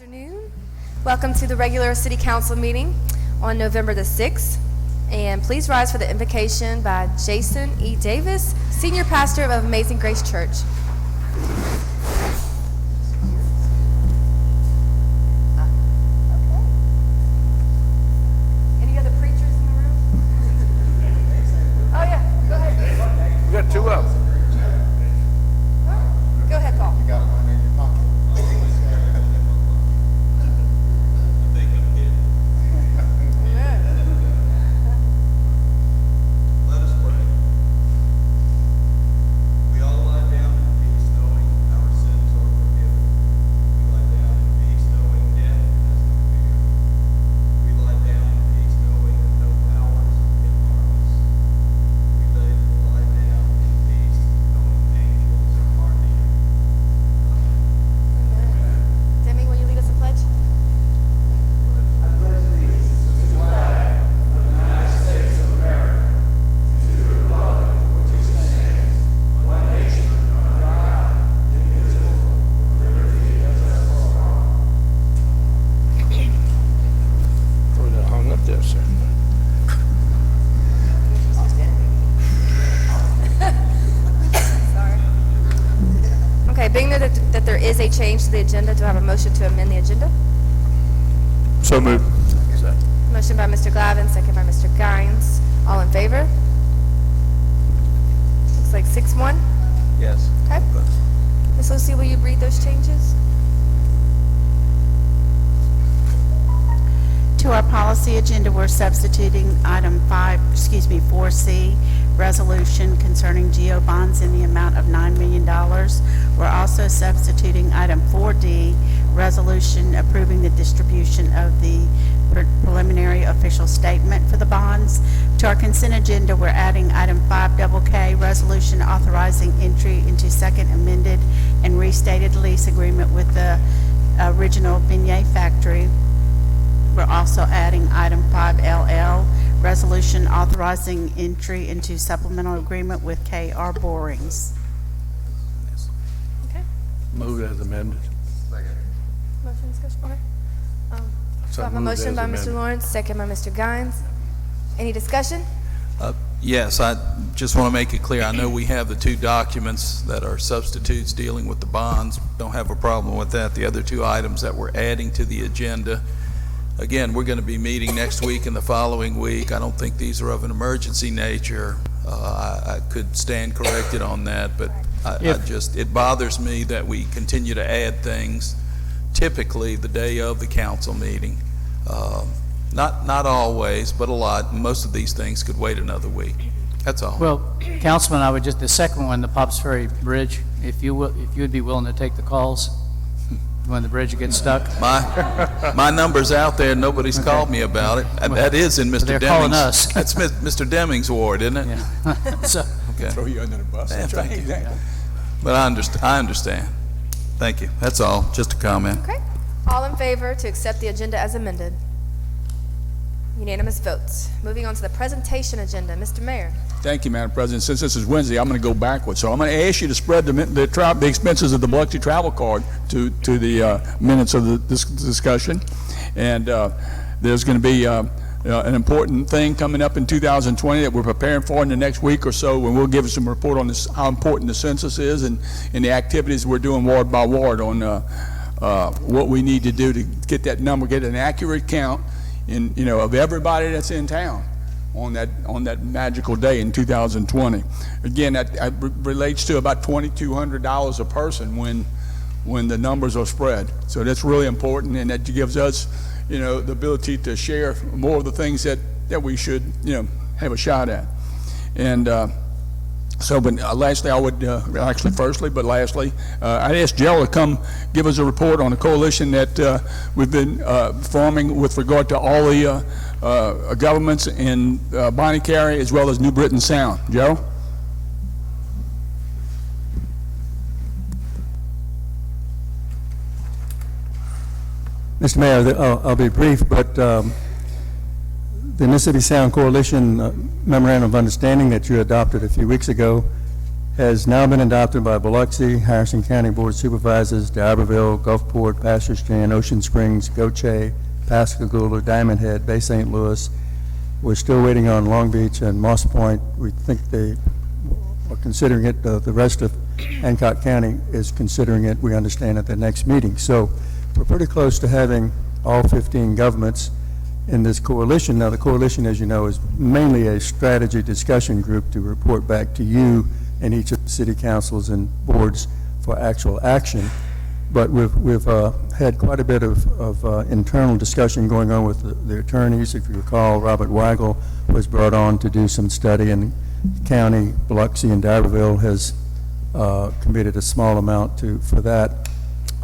Afternoon. Welcome to the regular City Council meeting on November the 6th. And please rise for the invocation by Jason E. Davis, Senior Pastor of Amazing Grace Church. Any other preachers in the room? Oh yeah, go ahead. We got two of them. Go ahead, Paul. You got one in your pocket. Let us pray. We all lie down in peace, knowing our sins are forgiven. We lie down in peace, knowing death has no fear. We lie down in peace, knowing that no powers can harm us. We lie down in peace, knowing angels are near. Demi, will you lead us a pledge? Throw that hung up there, sir. Sorry. Okay, being that there is a change to the agenda, do I have a motion to amend the agenda? So moved. Motion by Mr. Glavin, second by Mr. Guines. All in favor? Looks like 6-1. Yes. Okay. Ms. Lucy, will you read those changes? To our policy agenda, we're substituting item 4C, resolution concerning GO bonds in the amount of $9 million. We're also substituting item 4D, resolution approving the distribution of the preliminary official statement for the bonds. To our consent agenda, we're adding item 5KK, resolution authorizing entry into second amended and restated lease agreement with the original Beignet factory. We're also adding item 5LL, resolution authorizing entry into supplemental agreement with KR Borings. Okay. Moved as amended. Motion discussion. Okay. So I have a moved motion as by Mr. amended. Lawrence, second by Mr. Guines. Any discussion? Yes, I just want to make it clear, I know we have the two documents that are substitutes dealing with the bonds. Don't have a problem with that. The other two items that we're adding to the agenda, again, we're going to be meeting next week and the following week. I don't think these are of an emergency nature. I could stand corrected on that, but it bothers me that we continue to add things typically the day of the council meeting. Not always, but a lot. Most of these things could wait another week. That's all. Well, Councilman, I would just, the second one, the Pops Ferry Bridge, if you would be willing to take the calls when the bridge gets stuck. My number's out there. Nobody's called me about it. That is in Mr. They're Deming's. calling us. That's Mr. Deming's ward, isn't it? Yeah. So, Okay. Throw you under the bus. Yeah, That's right. thank you. Exactly. But I understand. Thank you. That's all. Just a comment. Okay. All in favor to accept the agenda as amended? Unanimous votes. Moving on to the presentation agenda. Mr. Mayor. Thank you, Madam President. Since this is Wednesday, I'm going to go backwards. So I'm going to ask you to spread the expenses of the Biloxi travel card to the minutes of this discussion. And there's going to be an important thing coming up in 2020 that we're preparing for in the next week or so, and we'll give you some report on this, how important the census is and the activities we're doing ward by ward on what we need to do to get that number, get an accurate count of everybody that's in town on that magical day in 2020. Again, that relates to about $2,200 a person when the numbers are spread. So that's really important, and that gives us, the ability to share more of the things that we should, have a shot at. And lastly, I would, lastly, I'd ask Jill to come give us a report on the coalition that we've been forming with regard to all the governments in Bonnie Carey as well as New Britain Sound. Joe? Mr. Mayor, I'll be brief, but the Mississippi Sound Coalition Memorandum of Understanding that you adopted a few weeks ago has now been adopted by Biloxi, Harrison County Board of Supervisors, D'Iberville, Gulfport, Pastor's Ocean Springs, Goche, Pascagoula, Diamond Head, Bay St. Louis. We're still waiting on Long Beach and Moss Point. We think they are considering it. The rest of Hancock County is considering it, we understand, at the next meeting. So we're pretty close to having all 15 governments in this coalition. Now, the coalition, as you know, is mainly a strategy discussion group to report back to you and each of the city councils and boards for actual action. But we've had quite a bit of internal discussion going on with the attorneys. If you recall, Robert Weigel was brought on to do some study, and the county, Biloxi and D'Iberville has committed a small amount for that.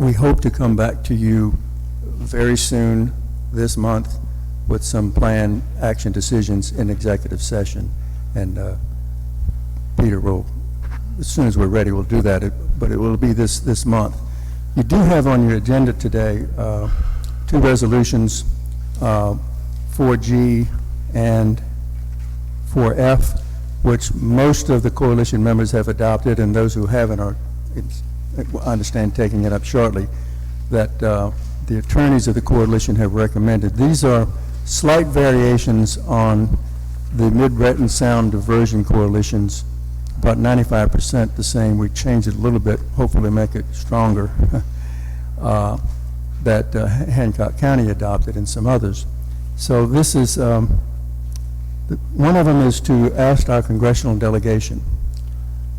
We hope to come back to you very soon this month with some planned action decisions in executive session. And Peter will, as soon as we're ready, we'll do that, but it will be this month. You do have on your agenda today two resolutions, 4G and 4F, which most of the coalition members have adopted, and those who haven't are, I understand, taking it up shortly, that the attorneys of the coalition have recommended. These are slight variations on the Mid-Breton Sound Diversion Coalition's, about 95% the same. We changed it a little bit, hopefully make it stronger, that Hancock County adopted and some others. So this is, one of them is to ask our congressional delegation,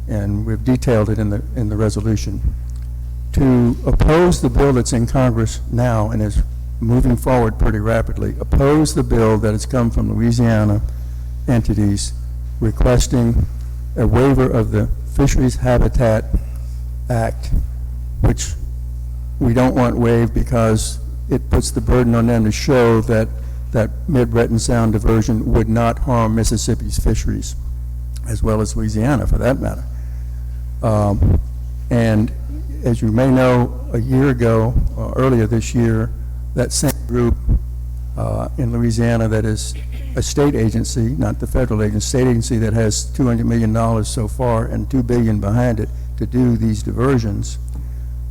and we've detailed it in the resolution, to oppose the bill that's in Congress now and is moving forward pretty rapidly, oppose the bill that has come from Louisiana entities requesting a waiver of the Fisheries Habitat Act, which we don't want waived because it puts the burden on them to show that Mid-Breton Sound diversion would not harm Mississippi's fisheries, as well as Louisiana for that matter. And as you may know, a year ago, or earlier this year, that same group in Louisiana that is a state agency, not the federal agency, state agency that has $200 million so far and $2 billion behind it to do these diversions,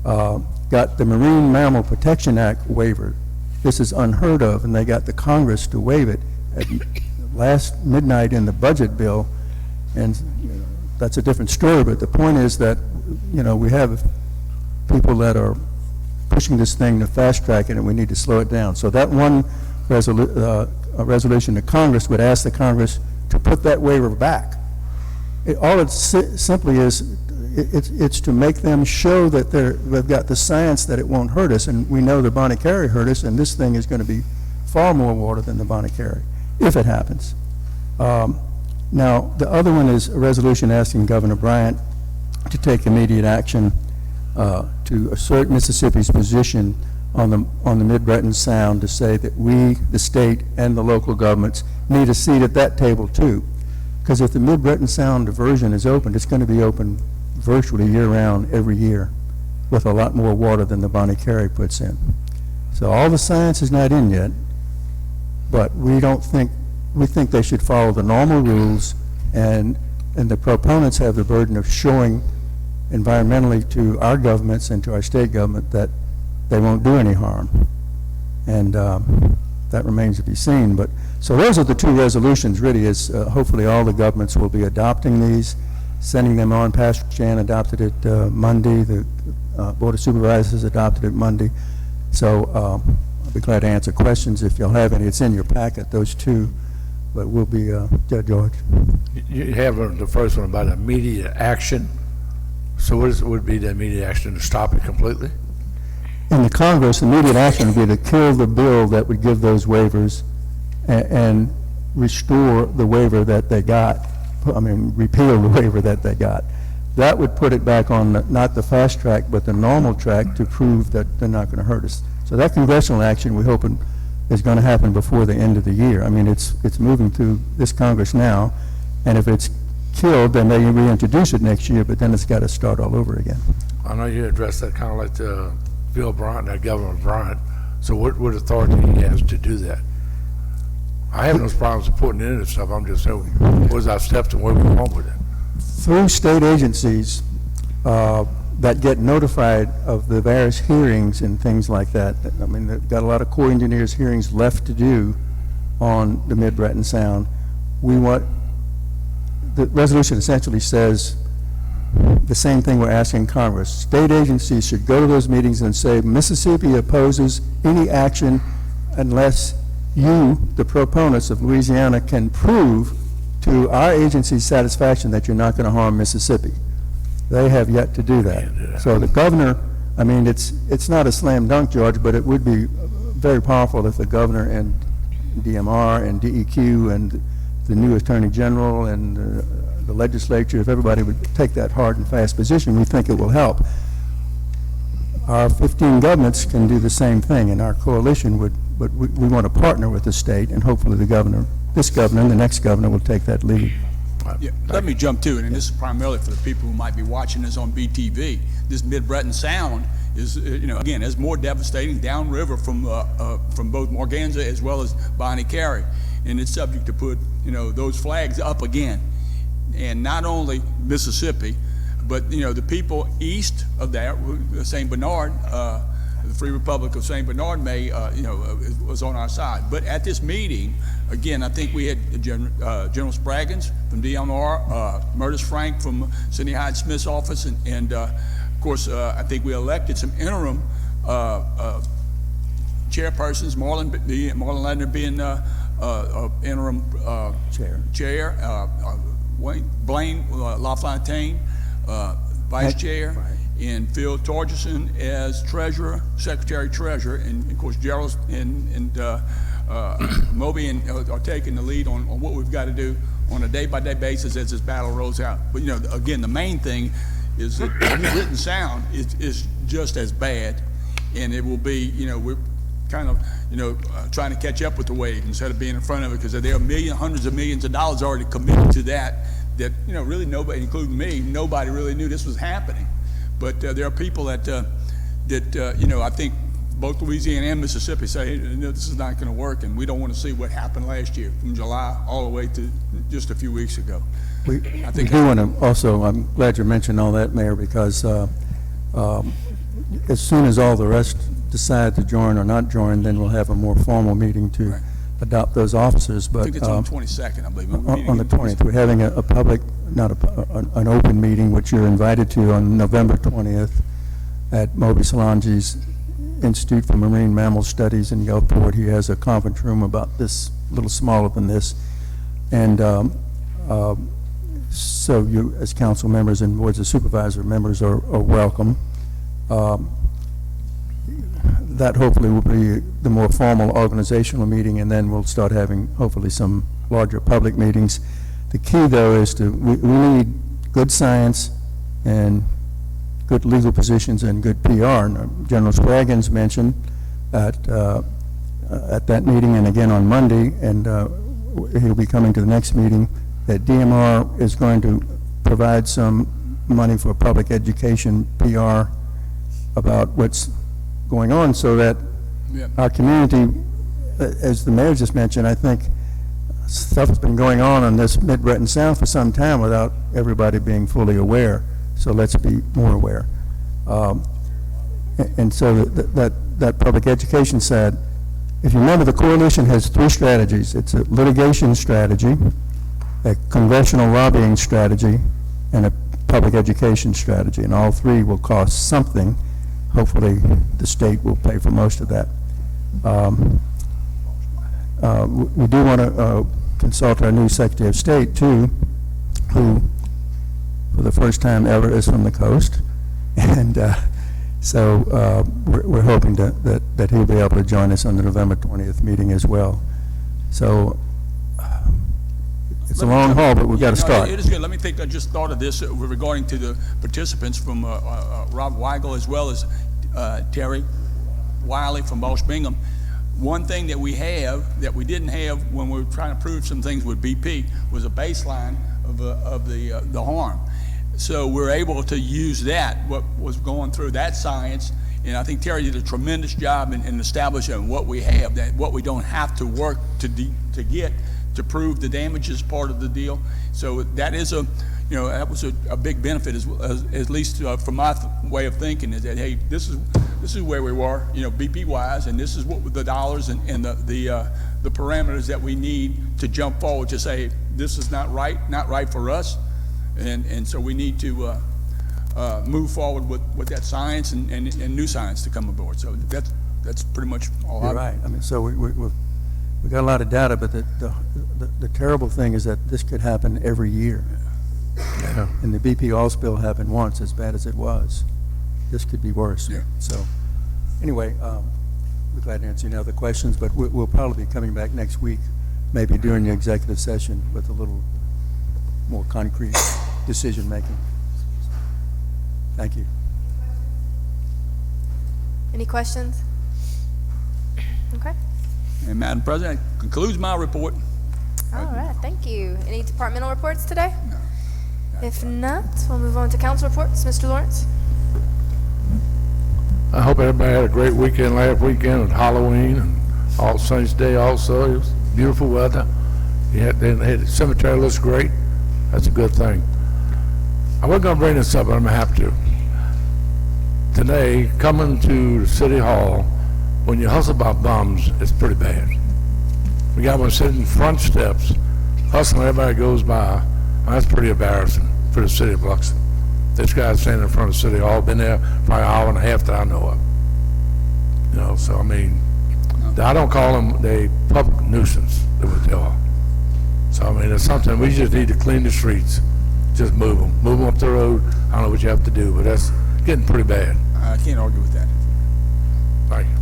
got the Marine Mammal Protection Act waiver. This is unheard of, and they got the Congress to waive it at last midnight in the budget bill, and that's a different story, but the point is that, we have people that are pushing this thing to fast track it, and we need to slow it down. So that one a resolution to Congress would ask the Congress to put that waiver back. All it simply is, it's to make them show that they've got the science that it won't hurt us, and we know the Bonnet Carré hurt us, and this thing is going to be far more water than the Bonnet Carré, if it happens. Now, the other one is a resolution asking Governor Bryant to take immediate action to assert Mississippi's position on the Mid-Breton Sound, to say that we, the state, and the local governments need a seat at that table too. Because if the Mid-Breton Sound diversion is opened, it's going to be open virtually year-round every year with a lot more water than the Bonnet Carré puts in. So all the science is not in yet, but we think they should follow the normal rules, and the proponents have the burden of showing environmentally to our governments and to our state government that they won't do any harm. And that remains to be seen. But so those are the two resolutions, really, is hopefully all the governments will be adopting these, sending them on. Pastor Jan adopted it Monday. The Board of Supervisors adopted it Monday. So I'll be glad to answer questions if you'll have any. It's in your packet, those two. But we'll be, Judge George. You have the first one about immediate action. So what would be the immediate action, to stop it completely? In the Congress, immediate action would be to kill the bill that would give those waivers and restore the waiver that they got. Repeal the waiver that they got. That would put it back on not the fast track, but the normal track to prove that they're not going to hurt us. So that congressional action, we hope, is going to happen before the end of the year. It's moving through this Congress now, and if it's killed, then they reintroduce it next year, but then it's got to start all over again. I know you addressed that kind of like Bill Bryant, Governor Bryant. So what authority he has to do that? I have no problems with putting it in and stuff. I'm just saying, what is our steps and where we going with it? through state agencies that get notified of the various hearings and things like that. I mean, they've got a lot of Corps engineers hearings left to do on the Mid-Breton Sound. The resolution essentially says the same thing we're asking Congress. State agencies should go to those meetings and say, Mississippi opposes any action unless you, the proponents of Louisiana, can prove to our agency's satisfaction that you're not going to harm Mississippi. They have yet to do that. So the governor, I mean, it's not a slam dunk, George, but it would be very powerful if the governor and DMR and DEQ and the new attorney general and the legislature, if everybody would take that hard and fast position, we think it will help. Our 15 governments can do the same thing, and our coalition would, but we want to partner with the state, and hopefully the governor, this governor and the next governor will take that lead. Yeah, let me jump to it, and this is primarily for the people who might be watching this on BTV. This Mid-Breton Sound is, again, is more devastating downriver from both Morganza as well as Bonnie Carey, and it's subject to put, those flags up again. And not only Mississippi, but, the people east of that, St. Bernard, the Free Republic of St. Bernard was on our side. But at this meeting, again, I think we had General Spraggins from DMR, Murtis Frank from Cindy Hyde-Smith's office, and of course, I think we elected some interim chairpersons, Marlon Ledner being interim chair, Blaine LaFontaine, vice chair, and Phil Torgerson as treasurer, secretary-treasurer, and of course Gerald and Moby are taking the lead on what we've got to do on a day-by-day basis as this battle rolls out. But again, the main thing is that Mid-Breton Sound is just as bad, and it will be, we're kind of, trying to catch up with the wave instead of being in front of it, because there are hundreds of millions of dollars already committed to that, really nobody, including me, nobody really knew this was happening. But there are people that I think both Louisiana and Mississippi say, hey, this is not going to work, and we don't want to see what happened last year from July all the way to just a few weeks ago. We do want to also, I'm glad you mentioned all that, Mayor, because as soon as all the rest decide to join or not join, then we'll have a more formal meeting to adopt those officers. But I think it's on the 22nd, I believe. On the 20th, we're having a public, not an open meeting, which you're invited to on November 20th at Moby Solange's Institute for Marine Mammal Studies in Gulfport. He has a conference room about this, a little smaller than this. And so you, as council members and boards of supervisor members, are welcome. That hopefully will be the more formal organizational meeting, and then we'll start having hopefully some larger public meetings. The key, though, is we need good science and good legal positions and good PR. And General Spraggins mentioned at that meeting and again on Monday, and he'll be coming to the next meeting, that DMR is going to provide some money for public education PR about what's going on, so that our community, as the mayor just mentioned, I think stuff has been going on this Mid-Breton Sound for some time without everybody being fully aware. So let's be more aware. And so that public education side, if you remember, the coalition has three strategies. It's a litigation strategy, a congressional lobbying strategy, and a public education strategy. And all three will cost something. Hopefully, the state will pay for most of that. We do want to consult our new Secretary of State, too, who, for the first time ever, is from the coast. And so we're hoping that he'll be able to join us on the November 20th meeting as well. So it's a long haul, but we've got to start. It is good. Let me think. I just thought of this regarding to the participants from Rob Weigel as well as Terry Wiley from Bosch Bingham. One thing that we have that we didn't have when we were trying to prove some things with BP was a baseline of the harm. So we're able to use that, what was going through that science, and I think Terry did a tremendous job in establishing what we have, that what we don't have to work to get to prove the damage is part of the deal. So that is you know, that was a big benefit, at least from my way of thinking, is that, hey, this is where we were, you know, BP-wise, and this is what the dollars and the parameters that we need to jump forward to say, this is not right for us, and so we need to move forward with that science and new science to come aboard. So that's pretty much all. You're right. I mean, so we got a lot of data, but the terrible thing is that this could happen every year. Yeah. And the BP oil spill happened once, as bad as it was. This could be worse. Yeah. So, anyway, we're glad to answer any other questions, but we'll probably be coming back next week, maybe during the executive session, with a little more concrete decision-making. Thank you. Any questions? Okay. And Madam President, that concludes my report. All right, thank you. Any departmental reports today? No. If not, we'll move on to council reports. Mr. Lawrence? I hope everybody had a great weekend last weekend with Halloween and All Saints Day also. It was beautiful weather. The cemetery looks great. That's a good thing. I wasn't going to bring this up, but I'm going to have to. Today, coming to the City Hall, when you hustle about bums, it's pretty bad. We got one sitting in front steps, hustling, everybody goes by. That's pretty embarrassing for the city of Biloxi. This guy's standing in front of the City Hall, been there for an hour and a half that I know of. You know, so I mean, I don't call them a public nuisance, is what they are. So I mean, it's something, we just need to clean the streets. Just move them up the road. I don't know what you have to do, but that's getting pretty bad. I can't argue with that. Thank you.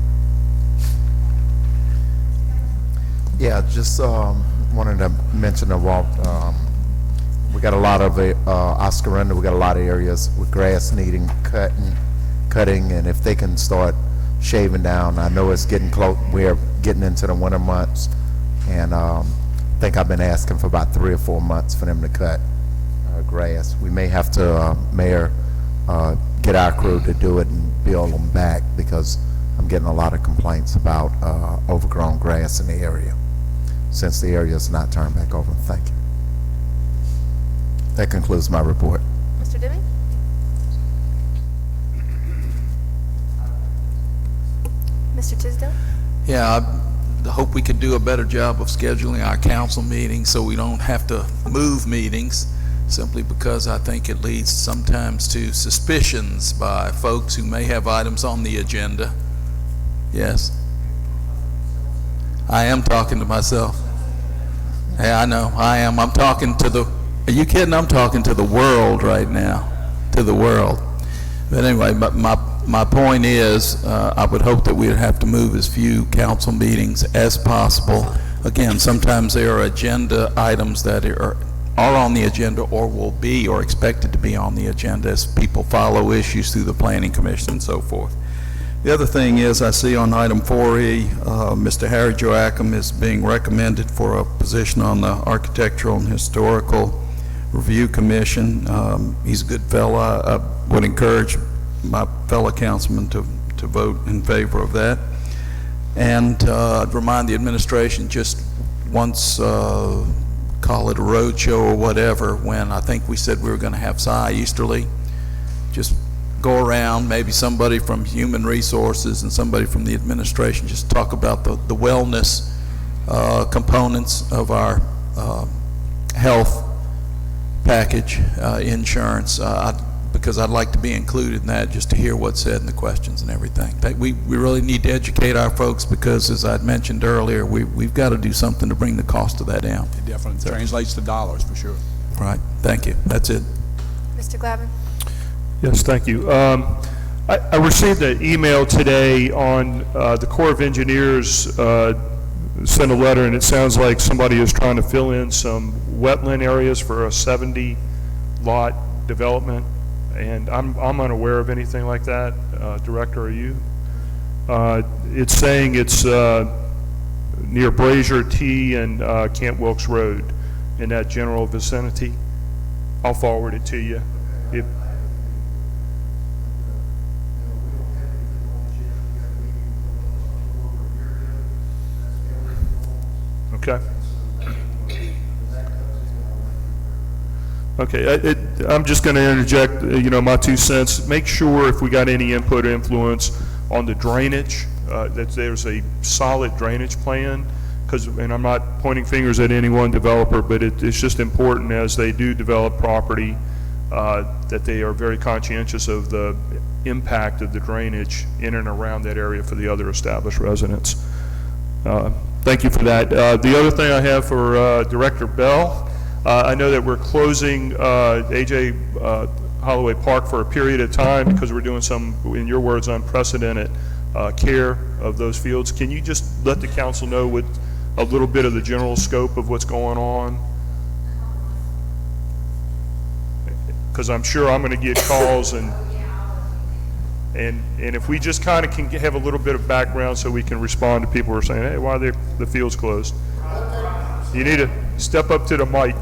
Yeah, just wanted to mention about, we got a lot of Oscarina, we got a lot of areas with grass needing cutting, and if they can start shaving down, I know it's getting close, we're getting into the winter months, and I think I've been asking for about 3 or 4 months for them to cut grass. We may have to, Mayor, get our crew to do it and build them back, because I'm getting a lot of complaints about overgrown grass in the area, since the area is not turned back over. Thank you. That concludes my report. Mr. Deming? Mr. Tisdale? Yeah, I hope we could do a better job of scheduling our council meetings so we don't have to move meetings, simply because I think it leads sometimes to suspicions by folks who may have items on the agenda. Yes. I am talking to myself. Yeah, I know, I am. I'm talking to the, are you kidding? I'm talking to the world right now, to the world. But anyway, my point is, I would hope that we would have to move as few council meetings as possible. Again, sometimes there are agenda items that are on the agenda or will be or expected to be on the agenda as people follow issues through the Planning Commission and so forth. The other thing is, I see on item 4E, Mr. Harry Joachim is being recommended for a position on the Architectural and Historical Review Commission. He's a good fellow. I would encourage my fellow councilmen to vote in favor of that. And I'd remind the administration, just once, call it a road show or whatever, when I think we said we were going to have Cy Easterly, just go around, maybe somebody from Human Resources and somebody from the administration, just talk about the wellness components of our health package insurance, because I'd like to be included in that, just to hear what's said and the questions and everything. We really need to educate our folks, because as I'd mentioned earlier, we've got to do something to bring the cost of that down. It definitely translates to dollars, for sure. Right, thank you, that's it. Mr. Glavin? Yes, thank you. I received an email today on the Corps of Engineers sent a letter, and it sounds like somebody is trying to fill in some wetland areas for a 70-lot development, and I'm unaware of anything like that. Director, are you? It's saying it's near Brazier T and Camp Wilkes Road, in that general vicinity. I'll forward it to you. If Okay. Okay, I'm just going to interject, my 2 cents. Make sure if we got any input or influence on the drainage, that there's a solid drainage plan, and I'm not pointing fingers at any one developer, but it's just important as they do develop property, that they are very conscientious of the impact of the drainage in and around that area for the other established residents. Thank you for that. The other thing I have for Director Bell, I know that we're closing A.J. Holloway Park for a period of time because we're doing some, in your words, unprecedented care of those fields. Can you just let the council know what a little bit of the general scope of what's going on? Because I'm sure I'm going to get calls, and if we just kind of can have a little bit of background so we can respond to people who are saying, hey, why are the fields closed? You need to step up to the mic.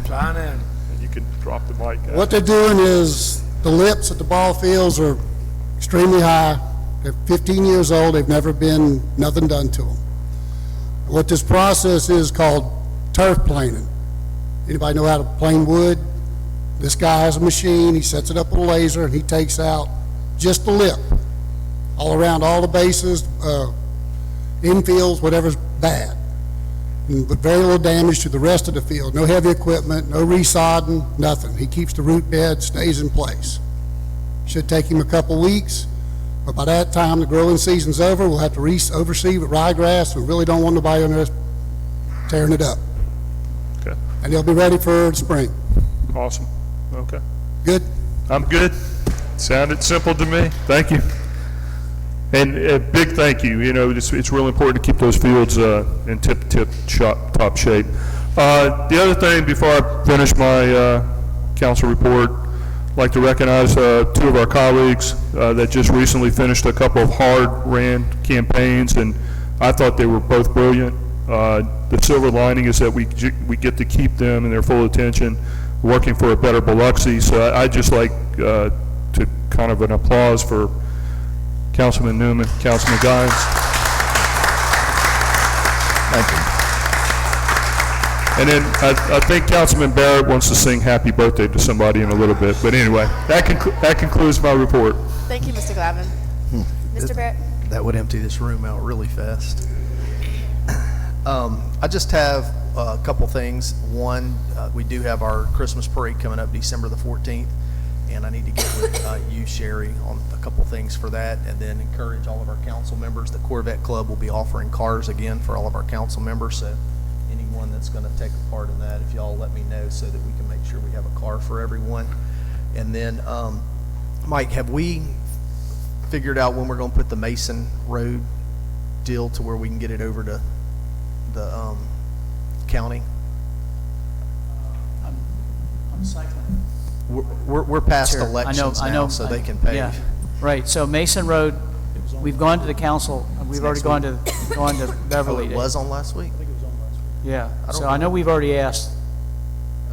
Sign in. And you can drop the mic. What they're doing is the lips at the ball fields are extremely high. They're 15 years old. They've never been nothing done to them. What this process is called turf planing. Anybody know how to plane wood? This guy has a machine. He sets it up with a laser, and he takes out just the lip all around all the bases, infields, whatever's bad. But very little damage to the rest of the field. No heavy equipment, no resodding, nothing. He keeps the root bed, stays in place. Should take him a couple weeks, but by that time the growing season's over. We'll have to oversee with ryegrass. We really don't want nobody on there tearing it up. Okay. And they'll be ready for spring. Awesome. Okay. Good? I'm good. Sounded simple to me. Thank you. And a big thank you. It's really important to keep those fields in top shape. The other thing, before I finish my council report, I'd like to recognize 2 of our colleagues that just recently finished a couple of hard-ran campaigns, and I thought they were both brilliant. The silver lining is that we get to keep them and their full attention working for a better Biloxi. So I'd just like to kind of an applause for Councilman Newman, Councilman Guines. Thank you. And then I think Councilman Barrett wants to sing happy birthday to somebody in a little bit. But anyway, that concludes my report. Thank you, Mr. Glavin. Mr. Barrett? That would empty this room out really fast. I just have a couple things. One, we do have our Christmas parade coming up December the 14th. And I need to get with you, Sherry, on a couple things for that, and then encourage all of our council members. The Corvette Club will be offering cars again for all of our council members, so anyone that's going to take a part in that, if y'all let me know so that we can make sure we have a car for everyone. And then, Mike, have we figured out when we're going to put the Mason Road deal to where we can get it over to the county? I'm cycling. We're past Sure. elections I know, now, so they can pay. Yeah, right. So Mason Road, we've gone to the council, we've already gone to Beverly. Oh, it was on last week? Yeah, so I know we've already asked.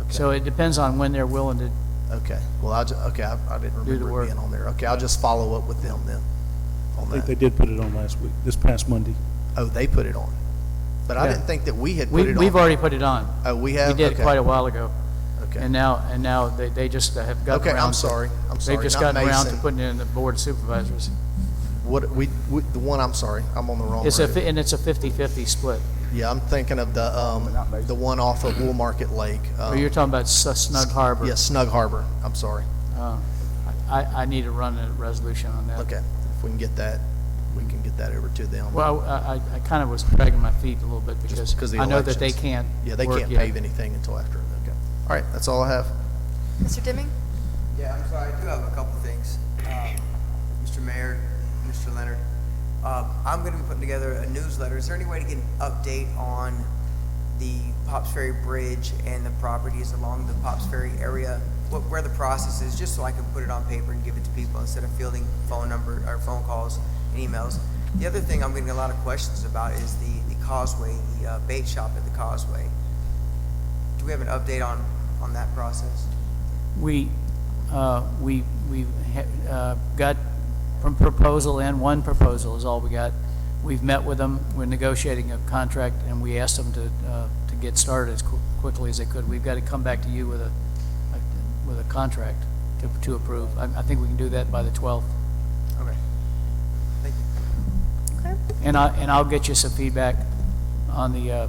Okay. So it depends on when they're willing to, Okay, well, I didn't Do the remember it work. being on there. Okay, I'll just follow up with them then on I think they that. did put it on last week, this past Monday. Oh, they put it on. But I Yeah. didn't think that we had put it on. we've already put it on. Oh, we have? We did Okay. quite a while ago. Okay. And now they just have gotten around. Okay, I'm sorry. They've just not gotten around to Mason. putting it in the board of supervisors. The one, I'm sorry, I'm on the wrong It's road. and it's a 50-50 split. Yeah, I'm thinking of the one off of Wool Market Lake. Or you're talking about Snug Harbor. Yeah, Snug Harbor, I'm sorry. I need to run a resolution on that. Okay, if we can get that, we can get that over to them. Well, I kind of was dragging my feet a little bit because 'cause of the I know that they elections. can't Yeah, they work can't yet. pave anything until after. Okay. All right, that's all I have. Mr. Deming? Yeah, I'm sorry, I do have a couple things. Mr. Mayor, Mr. Leonard, I'm going to be putting together a newsletter. Is there any way to get an update on the Pops Ferry Bridge and the properties along the Pops Ferry area, where the process is, just so I can put it on paper and give it to people instead of fielding phone calls and emails? The other thing I'm getting a lot of questions about is the causeway, the bait shop at the causeway. Do we have an update on that process? We got from proposal in, one proposal is all we got. We've met with them, we're negotiating a contract, and we asked them to get started as quickly as they could. We've got to come back to you with with a contract to approve. I think we can do that by the 12th. Okay. Thank you. Okay. And I'll get you some feedback on the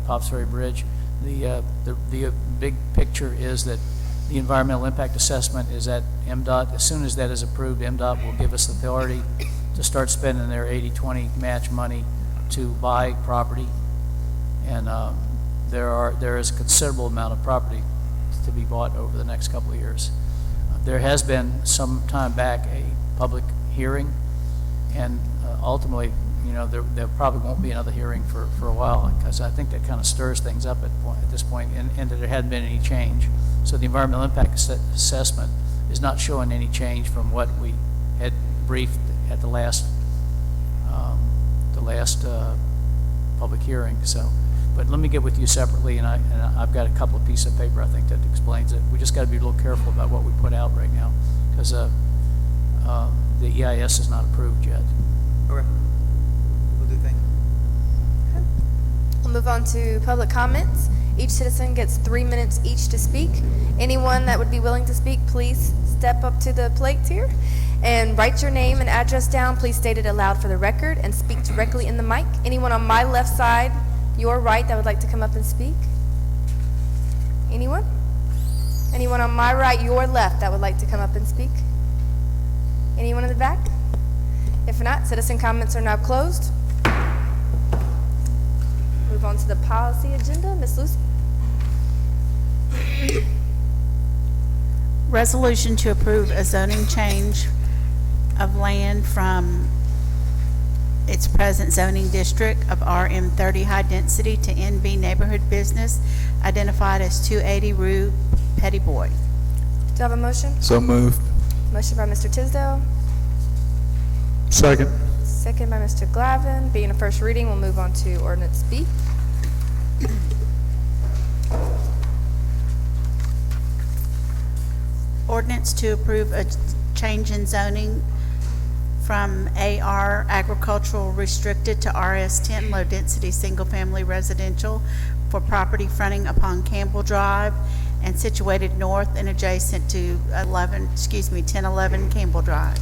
Pops Ferry Bridge. The big picture is that the environmental impact assessment is at MDOT. As soon as that is approved, MDOT will give us the authority to start spending their 80-20 match money to buy property. And there is a considerable amount of property to be bought over the next couple of years. There has been some time back a public hearing, and ultimately, you know, there probably won't be another hearing for a while, because I think that kind of stirs things up at this point, and that there hadn't been any change. So the environmental impact assessment is not showing any change from what we had briefed at the last public hearing. So, but let me get with you separately, and I've got a couple of pieces of paper I think that explains it. We just got to be a little careful about what we put out right now, because the EIS is not approved yet. Okay. Will do, thank you. We'll move on to public comments. Each citizen gets 3 minutes each to speak. Anyone that would be willing to speak, please step up to the plate here and write your name and address down. Please state it aloud for the record and speak directly in the mic. Anyone on my left side, your right, that would like to come up and speak? Anyone? Anyone on my right, your left, that would like to come up and speak? Anyone in the back? If not, citizen comments are now closed. Move on to the policy agenda. Ms. Lucy? Resolution to approve a zoning change of land from its present zoning district of RM 30 high density to NB neighborhood business identified as 280 Rue Petty Boy. Do I have a motion? So moved. Motion by Mr. Tisdale, Second. second by Mr. Glavin. Being a first reading, we'll move on to ordinance B. Ordinance to approve a change in zoning from AR agricultural restricted to RS 10 low density single family residential for property fronting upon Campbell Drive and situated north and adjacent to 1011 Campbell Drive.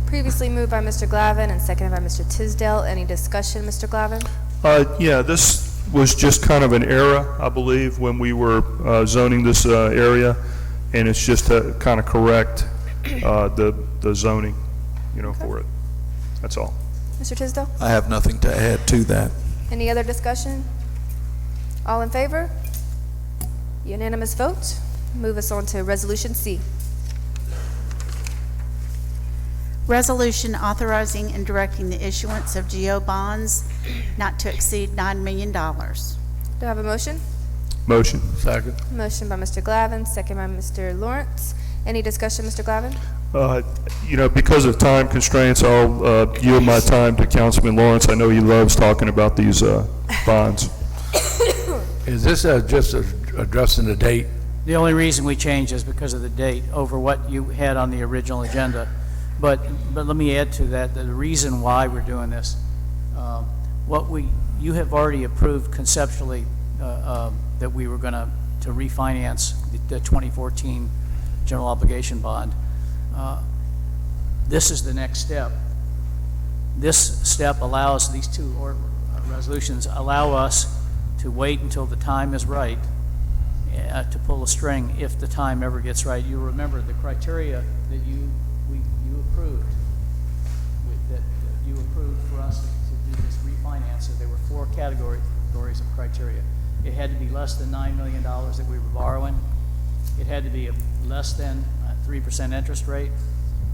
Previously moved by Mr. Glavin and seconded by Mr. Tisdale. Any discussion, Mr. Glavin? Yeah, this was just kind of an error, I believe, when we were zoning this area, and it's just to kind of correct the zoning, for it. That's all. Mr. Tisdale? I have nothing to add to that. Any other discussion? All in favor? Unanimous vote. Move us on to Resolution C. Resolution authorizing and directing the issuance of GO bonds not to exceed $9 million. Do I have a motion? Motion. Second. Motion by Mr. Glavin, second by Mr. Lawrence. Any discussion, Mr. Glavin? Because of time constraints, I'll yield my time to Councilman Lawrence. I know he loves talking about these bonds. Is this just addressing the date? The only reason we changed is because of the date over what you had on the original agenda. But let me add to that, the reason why we're doing this. You have already approved conceptually that we were going to refinance the 2014 general obligation bond. This is the next step. This step allows, these two resolutions allow us to wait until the time is right to pull a string if the time ever gets right. You remember the criteria that you approved, that you approved for us to do this refinance. So there were 4 categories of criteria. It had to be less than $9 million that we were borrowing. It had to be less than a 3% interest rate.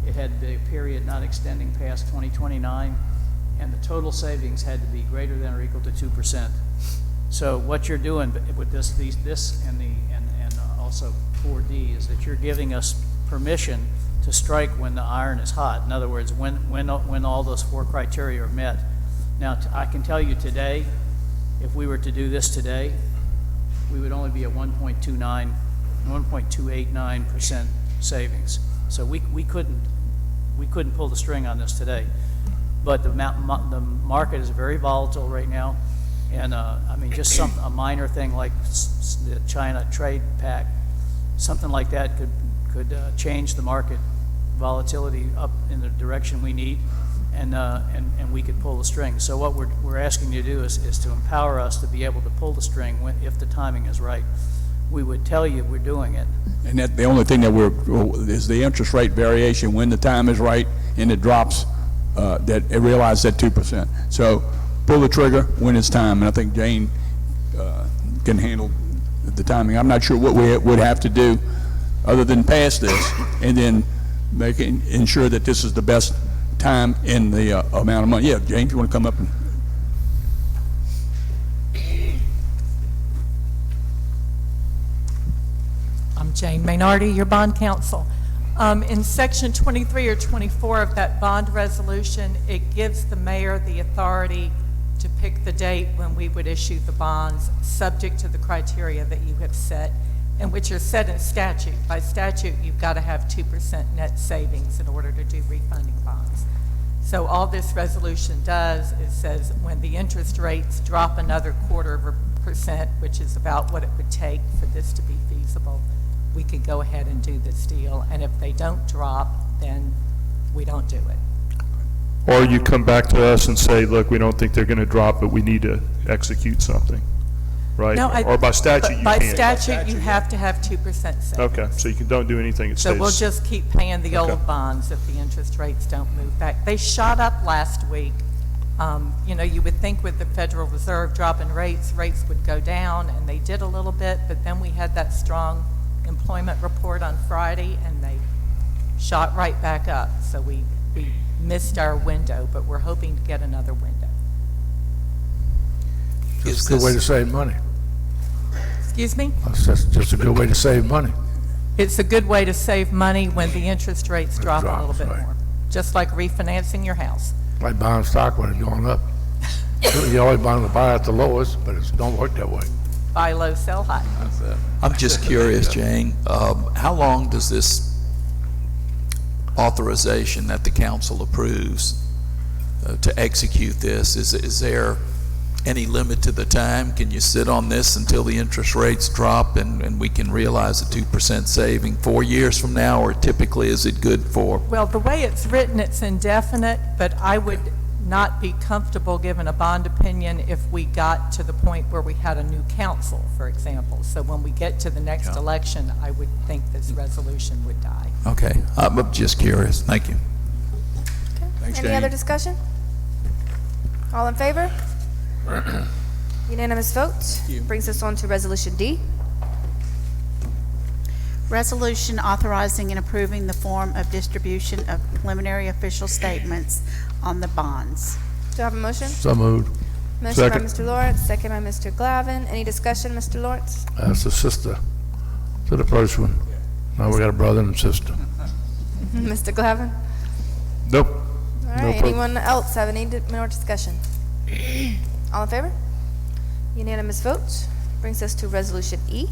It had to be a period not extending past 2029, and the total savings had to be greater than or equal to 2%. So what you're doing with this and also 4D is that you're giving us permission to strike when the iron is hot. In other words, when all those 4 criteria are met. Now, I can tell you today, if we were to do this today, we would only be at 1.289% savings. So we couldn't pull the string on this today. But the market is very volatile right now, and just a minor thing like the China trade pact something like that could change the market volatility up in the direction we need, and we could pull the string. So what we're asking you to do is to empower us to be able to pull the string if the timing is right. We would tell you we're doing it. And that, the only thing that is the interest rate variation when the time is right and it drops, that it realizes that 2%. So pull the trigger when it's time, and I think Jane can handle the timing. I'm not sure what we would have to do other than pass this and then ensure that this is the best time in the amount of money. Yeah, Jane, if you want to come up and... I'm Jane Maynardi, your bond counsel. In section 23 or 24 of that bond resolution, it gives the mayor the authority to pick the date when we would issue the bonds, subject to the criteria that you have set, and which are set in statute. By statute, you've got to have 2% net savings in order to do refunding bonds. So all this resolution does is says when the interest rates drop another 0.25%, which is about what it would take for this to be feasible, we could go ahead and do this deal. And if they don't drop, then we don't do it. Or you come back to us and say, look, we don't think they're going to drop, but we need to execute something, right? No, or by statute, you by can't. statute, you have to have 2% savings. Okay, so you don't do anything. It So stays. we'll just keep paying the Okay. old bonds if the interest rates don't move back. They shot up last week. You know, you would think with the Federal Reserve dropping rates would go down, and they did a little bit, but then we had that strong employment report on Friday, and they shot right back up. So we missed our window, but we're hoping to get another window. It's a good way to save money. Excuse me? That's just a good way to save money. It's a good way to save money when the interest rates drop a little drops, bit right. more, just like refinancing your house. Like buying stock when it's going up. You always want to buy at the lowest, but it don't work that way. Buy low, sell high. I'm just curious, Jane, how long does this authorization that the council approves to execute this, is there any limit to the time? Can you sit on this until the interest rates drop and we can realize a 2% saving 4 years from now, or typically is it good for? Well, the way it's written, it's indefinite, but I would not be comfortable giving a bond opinion if we got to the point where we had a new council, for example. So when we get to the next election, I would think this resolution would die. Okay, I'm just curious. Thank you. Thanks, Any Jane. other discussion? All in favor? Unanimous vote. Brings us on to Resolution D. Resolution authorizing and approving the form of distribution of preliminary official statements on the bonds. Do I have a motion? So moved. Motion by Second. Mr. Lawrence, second by Mr. Glavin. Any discussion, Mr. Lawrence? That's a sister to the first one. Now we got a brother and sister. Mr. Glavin? Nope. All No right, problem. anyone else have any more discussion? All in favor? Unanimous vote. Brings us to Resolution E.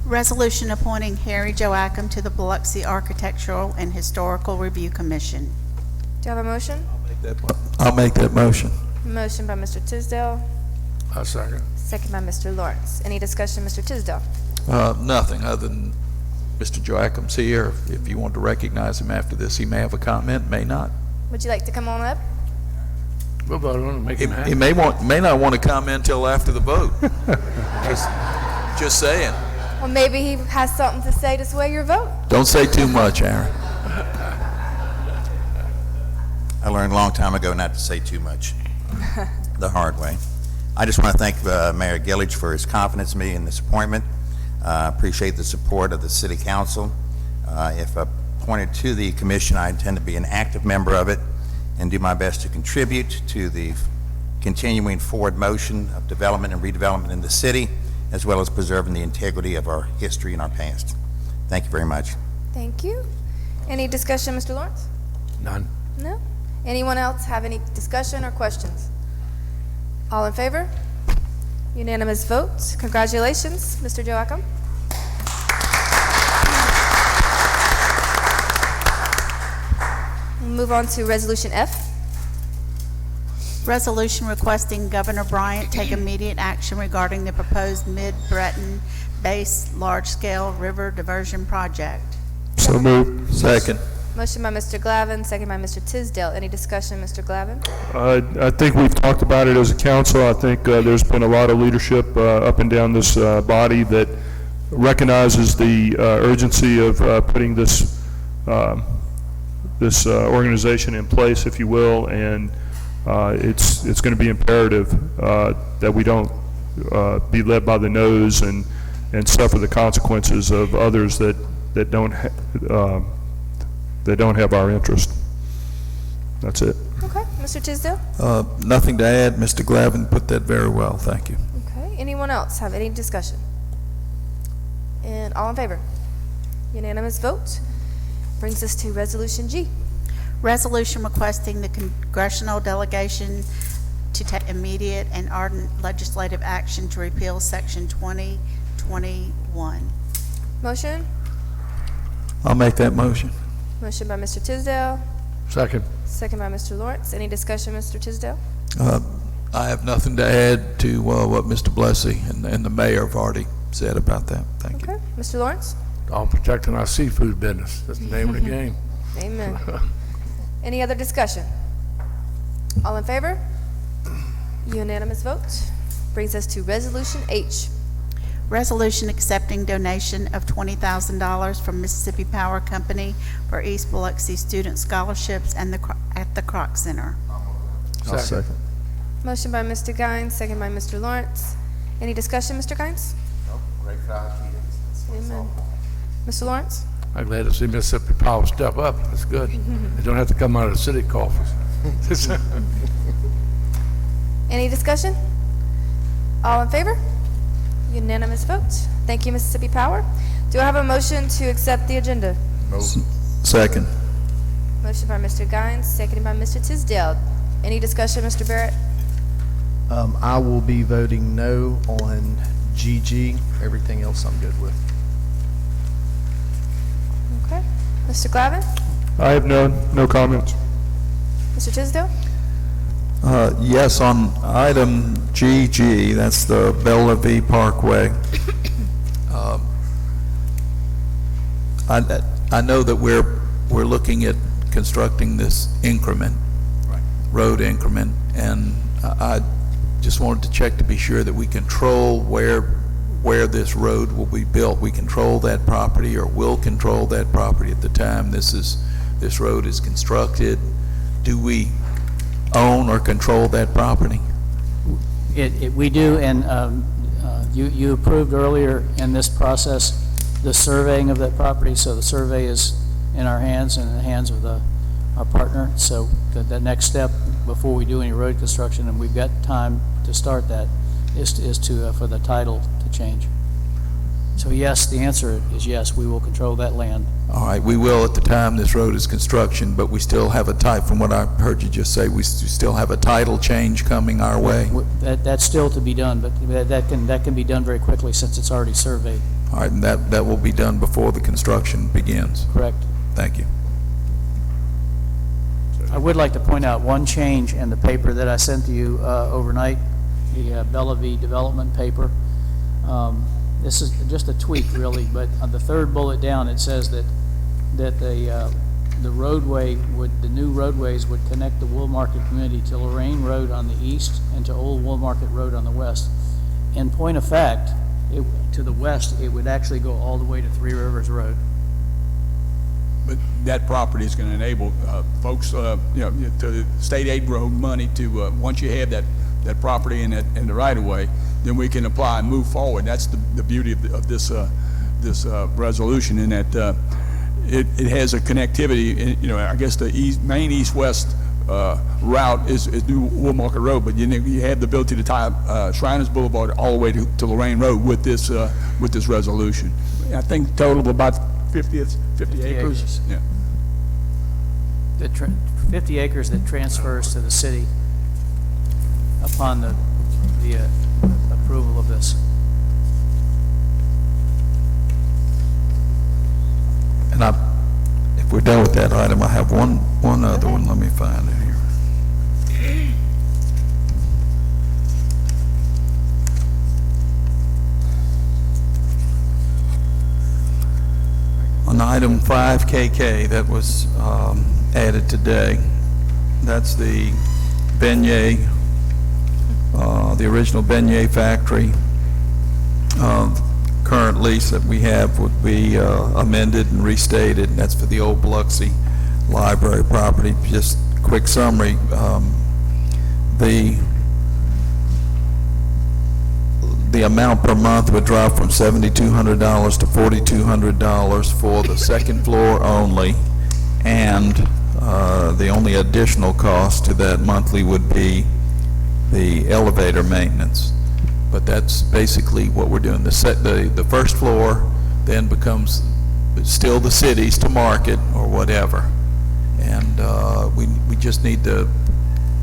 Resolution appointing Harry Joachim to the Biloxi Architectural and Historical Review Commission. Do you have a motion? I'll make that motion. Motion by Mr. Tisdale, I second. second by Mr. Lawrence. Any discussion, Mr. Tisdale? Nothing other than Mr. Joachim's here. If you want to recognize him after this, he may have a comment, may not. Would you like to come on up? We'll vote on it, make He him happy. he may not want to comment until after the vote. Just saying. Well, maybe he has something to say to sway your vote. Don't say too much, Aaron. I learned a long time ago not to say too much, the hard way. I just want to thank Mayor Gillich for his confidence in me in this appointment. Appreciate the support of the City Council. If appointed to the commission, I intend to be an active member of it and do my best to contribute to the continuing forward motion of development and redevelopment in the city, as well as preserving the integrity of our history and our past. Thank you very much. Thank you. Any discussion, Mr. Lawrence? None. No? Anyone else have any discussion or questions? All in favor? Unanimous vote. Congratulations, Mr. Joachim. We'll move on to Resolution F. Resolution requesting Governor Bryant take immediate action regarding the proposed Mid-Breton base large-scale river diversion project. So moved. Second. Motion by Mr. Glavin, second by Mr. Tisdale. Any discussion, Mr. Glavin? I think we've talked about it as a council. I think there's been a lot of leadership up and down this body that recognizes the urgency of putting this organization in place, if you will, and it's going to be imperative that we don't be led by the nose and suffer the consequences of others that don't have our interest. That's it. Okay, Mr. Tisdale? Nothing to add. Mr. Glavin put that very well. Thank you. Okay, anyone else have any discussion? And all in favor? Unanimous vote. Brings us to Resolution G. Resolution requesting the congressional delegation to take immediate and ardent legislative action to repeal Section 2021. Motion? I'll make that motion. Motion by Mr. Tisdale, Second. second by Mr. Lawrence. Any discussion, Mr. Tisdale? I have nothing to add to what Mr. Blessy and the mayor have already said about that. Thank you. Okay, Mr. Lawrence? All protecting our seafood business. That's the name of the game. Amen. Any other discussion? All in favor? Unanimous vote. Brings us to Resolution H. Resolution accepting donation of $20,000 from Mississippi Power Company for East Biloxi student scholarships and at the Kroc Center. I'll second. Motion by Mr. Guines, second by Mr. Lawrence. Any discussion, Mr. Guines? Great crowd. Amen. Mr. Lawrence? I'm glad to see Mississippi Power step up. That's good. They don't have to come out of the city coffers. Any discussion? All in favor? Unanimous vote. Thank you, Mississippi Power. Do I have a motion to accept the agenda? Second. Motion by Mr. Guines, seconded by Mr. Tisdale. Any discussion, Mr. Barrett? I will be voting no on GG. Everything else I'm good with. Okay. Mr. Glavin? I have no comments. Mr. Tisdale? Yes, on item GG, that's the Bellevue Parkway. I know that we're looking at constructing this increment, road increment, and I just wanted to check to be sure that we control where this road will be built. We control that property, or will control that property at the time this road is constructed. Do we own or control that property? We do, and you approved earlier in this process the surveying of that property, so the survey is in our hands and in the hands of our partner. So the next step before we do any road construction, and we've got time to start that, is for the title to change. So yes, the answer is yes, we will control that land. All right, we will at the time this road is construction, but we still have from what I heard you just say, we still have a title change coming our way. That's still to be done, but that can be done very quickly since it's already surveyed. All right, and that will be done before the construction begins. Correct. Thank you. I would like to point out one change in the paper that I sent to you overnight, the Bellevue development paper. This is just a tweak, really, but on the third bullet down, it says that the new roadways would connect the Wool Market community to Lorraine Road on the east and to Old Wool Market Road on the west. In point of fact, to the west, it would actually go all the way to Three Rivers Road. But that property is going to enable folks, to state aid road money to, once you have that property in the right-of-way, then we can apply and move forward. That's the beauty of this resolution, in that it has a connectivity. I guess the main east-west route is New Wool Market Road, but you have the ability to tie Shriners Boulevard all the way to Lorraine Road with this resolution. I think total of about 50 acres. Yeah. The 50 acres that transfers to the city upon the approval of this. And if we're done with that item, I have one other one. Let me find it here. item 5KK that was added today. That's the beignet, the original beignet factory. Current lease that we have would be amended and restated, and that's for the old Biloxi Library property. Just quick summary, the amount per month would drop from $7,200 to $4,200 for the second floor only, and the only additional cost to that monthly would be the elevator maintenance. But that's basically what we're doing. The first floor then becomes still the city's to market or whatever. And we just need to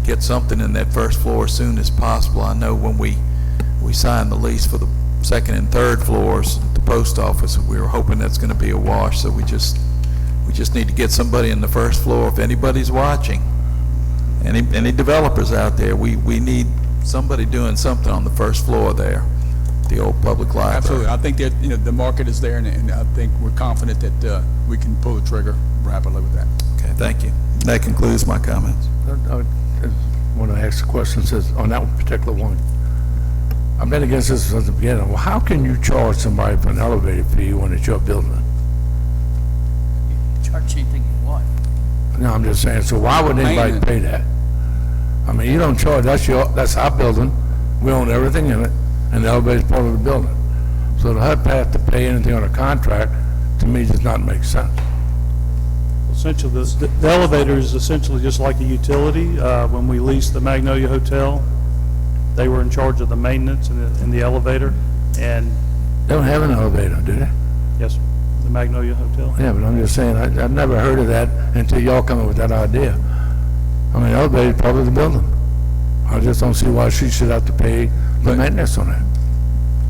get something in that first floor as soon as possible. I know when we signed the lease for the second and third floors at the post office, we were hoping that's going to be a wash, so we just need to get somebody in the first floor. If anybody's watching, any developers out there, we need somebody doing something on the first floor there, the old public library. Absolutely. I think that, the market is there, and I think we're confident that we can pull the trigger rapidly with that. Okay, thank you. That concludes my comments. I want to ask a question, says, on that particular one. I've been against this since the beginning. Well, how can you charge somebody for an elevator fee when it's your building? Charge anything you want. No, I'm just saying, so why would anybody pay that? I mean, you don't charge, that's our building, we own everything in it, and the elevator's part of the building. So to have to pay anything on a contract, to me, does not make sense. Essentially, the elevator is essentially just like a utility. When we leased the Magnolia Hotel, they were in charge of the maintenance in the elevator, and... They don't have an elevator, do they? Yes, sir. The Magnolia Hotel. Yeah, but I'm just saying, I've never heard of that until y'all come up with that idea. I mean, elevator is part of the building. I just don't see why she should have to pay the maintenance on it.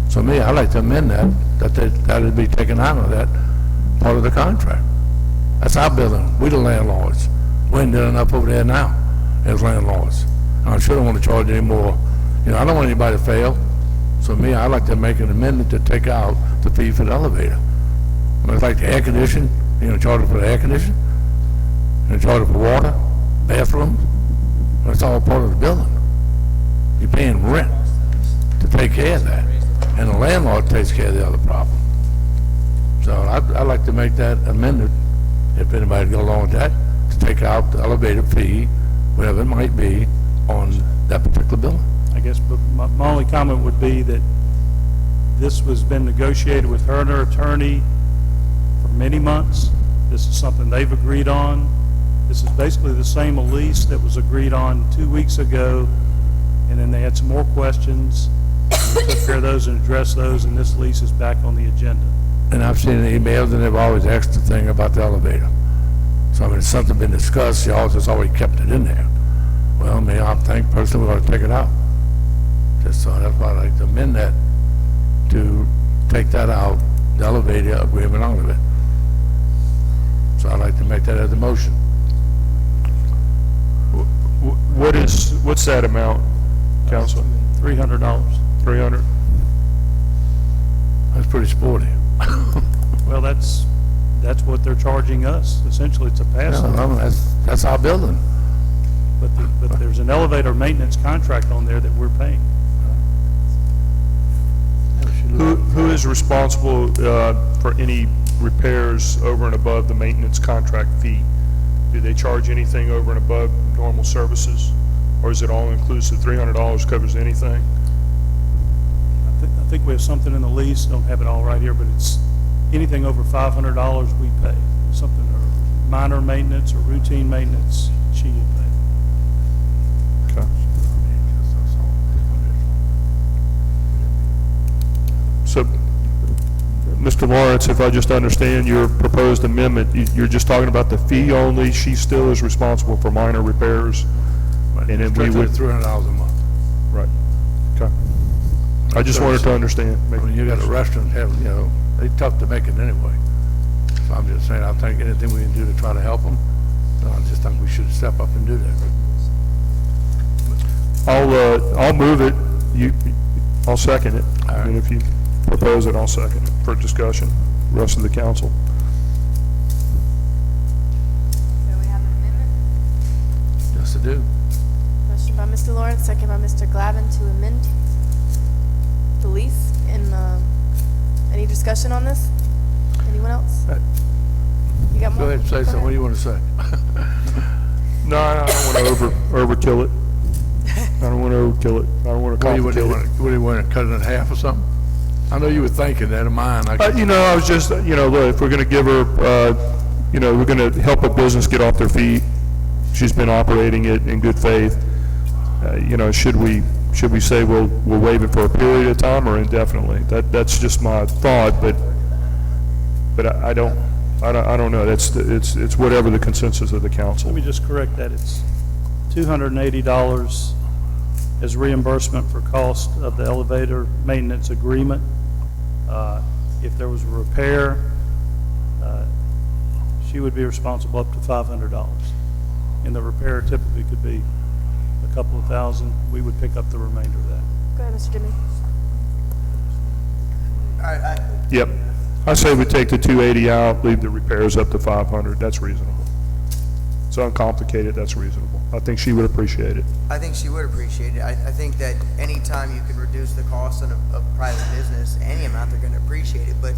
So me, I'd like to amend that'd be taken out of that part of the contract. That's our building. We the landlords. We ain't done enough over there now as landlords. And I shouldn't want to charge any more. I don't want anybody to fail. So me, I'd like to make an amendment to take out the fee for the elevator. I mean, it's like the air conditioning, charge for the air conditioning, charge for water, bathrooms. That's all part of the building. You're paying rent to take care of that. And the landlord takes care of the other problem. So I'd like to make that amendment, if anybody go along with that, to take out the elevator fee, whatever it might be, on that particular building. I guess, but my only comment would be that this was been negotiated with her and her attorney for many months. This is something they've agreed on. This is basically the same lease that was agreed on 2 weeks ago, and then they had some more questions. We took care of those and addressed those, and this lease is back on the agenda. And I've seen the emails, and they've always asked the thing about the elevator. So, I mean, it's something been discussed, y'all just always kept it in there. Well, me, I think personally we ought to take it out. Just so that's why I'd like to amend that to take that out, the elevator agreement out of it. So I'd like to make that as a motion. What's that amount, Council? $300. 300? That's pretty sporty. Well, that's what they're charging us. Essentially, it's a pass-through. No, that's our building. But there's an elevator maintenance contract on there that we're paying. Who is responsible for any repairs over and above the maintenance contract fee? Do they charge anything over and above normal services? Or is it all inclusive, $300 covers anything? I think we have something in the lease, don't have it all right here, but it's anything over $500 we pay. Something, or minor maintenance or routine maintenance, she will pay. Okay. So, Mr. Lawrence, if I just understand your proposed amendment, you're just talking about the fee only, she still is responsible for minor repairs, and then we would... $300 a month. Right, okay. I just wanted to understand. I mean, you got a restaurant, they tough to make it anyway. So I'm just saying, I think anything we can do to try to help them, I just think we should step up and do that. I'll move it, I'll second it. All right. And if you propose it, I'll second it for discussion, rest of the council. Mr. Lawrence, second by Mr. Glavin to amend the lease. And any discussion on this? Anyone else? You got more? Go ahead and say something. What do you want to say? No, I don't want to overkill it. I don't want to overkill it. I don't want to What do you complicate it. want to, cut it in half or something? I know you were thinking that of mine. I was just, look, if we're going to give her, we're going to help a business get off their feet. She's been operating it in good faith. Should we say we'll waive it for a period of time or indefinitely? That's just my thought, but I don't know. It's whatever the consensus of the council. Let me just correct that. It's $280 as reimbursement for cost of the elevator maintenance agreement. If there was a repair, she would be responsible up to $500. And the repair typically could be a couple of thousand. We would pick up the remainder of that. Go ahead, Mr. Jimmy. Yep. I say we take the 280 out, leave the repairs up to 500. That's reasonable. It's uncomplicated. That's reasonable. I think she would appreciate it. I think she would appreciate it. I think that any time you can reduce the cost of private business, any amount, they're going to appreciate it. But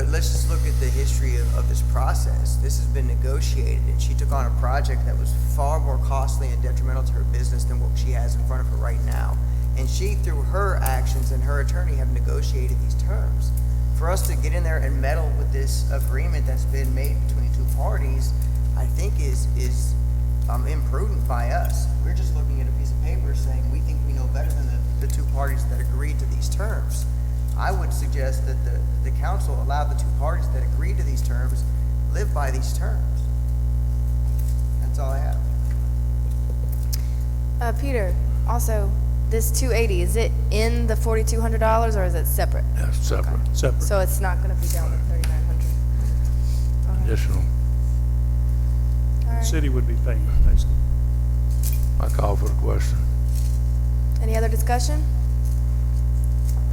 let's just look at the history of this process. This has been negotiated, and she took on a project that was far more costly and detrimental to her business than what she has in front of her right now. And she, through her actions and her attorney, have negotiated these terms. For us to get in there and meddle with this agreement that's been made between two parties, I think is imprudent by us. We're just looking at a piece of paper saying we think we know better than the two parties that agreed to these terms. I would suggest that the council allow the two parties that agreed to these terms live by these terms. That's all I have. Peter, also, this 280, is it in the $4,200 or is it separate? Yeah, separate. Separate. So it's not going to be down to 3,900. Additional. All right. City would be paying it, basically. I call for the question. Any other discussion?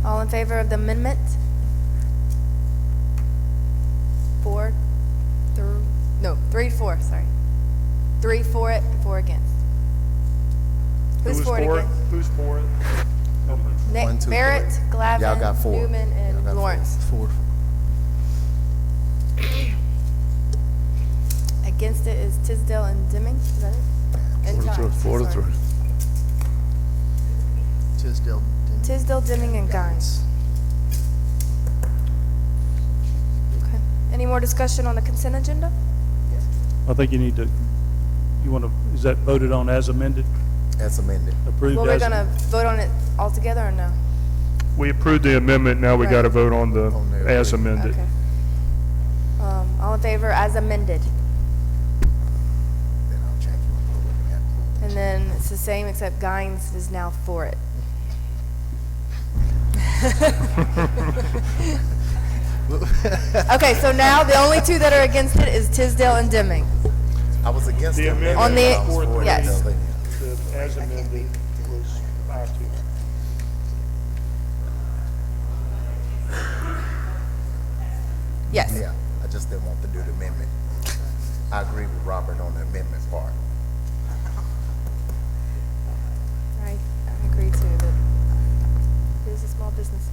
All in favor of the amendment? 3 to 4, sorry. 3 for it, 4 against. Who's for it again? Who's for it? One, two, Barrett, three. Glavin, Y'all got 4. Newman, and Y'all got Lawrence. 4. Against it is Tisdale and Deming, is that it? And Guines, 4 to sorry. 3. Tisdale, Deming, and Guines. Okay. Any more discussion on the consent agenda? I think you need to, is that voted on as amended? As amended. Approved Well, we're as? going to vote on it all together or no? We approved the amendment, now we Right. got to vote on the On the as amended. Okay. All in favor as amended? Then I'll check you what we're looking at. And then it's the same except Guines is now for it. Okay, so now the only two that are against it is Tisdale and Deming. I was against The the amendment On the- I was for it. yes. The as amended was 5-2. Yes. Yeah, I just didn't want to do the amendment. I agree with Robert on the amendment part. I agree too, that it is a small business.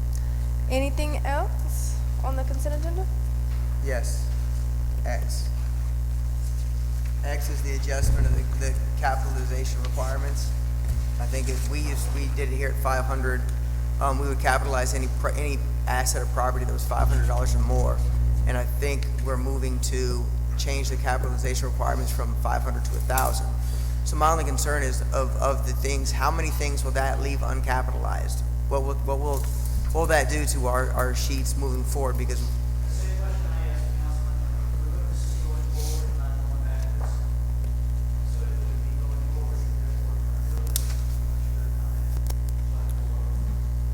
Anything else on the consent agenda? Yes. X. X is the adjustment of the capitalization requirements. I think if we did it here at 500, we would capitalize any asset or property that was $500 or more. And I think we're moving to change the capitalization requirements from 500 to 1,000. So my only concern is of the things, how many things will that leave uncapitalized? What will that do to our sheets moving forward? Because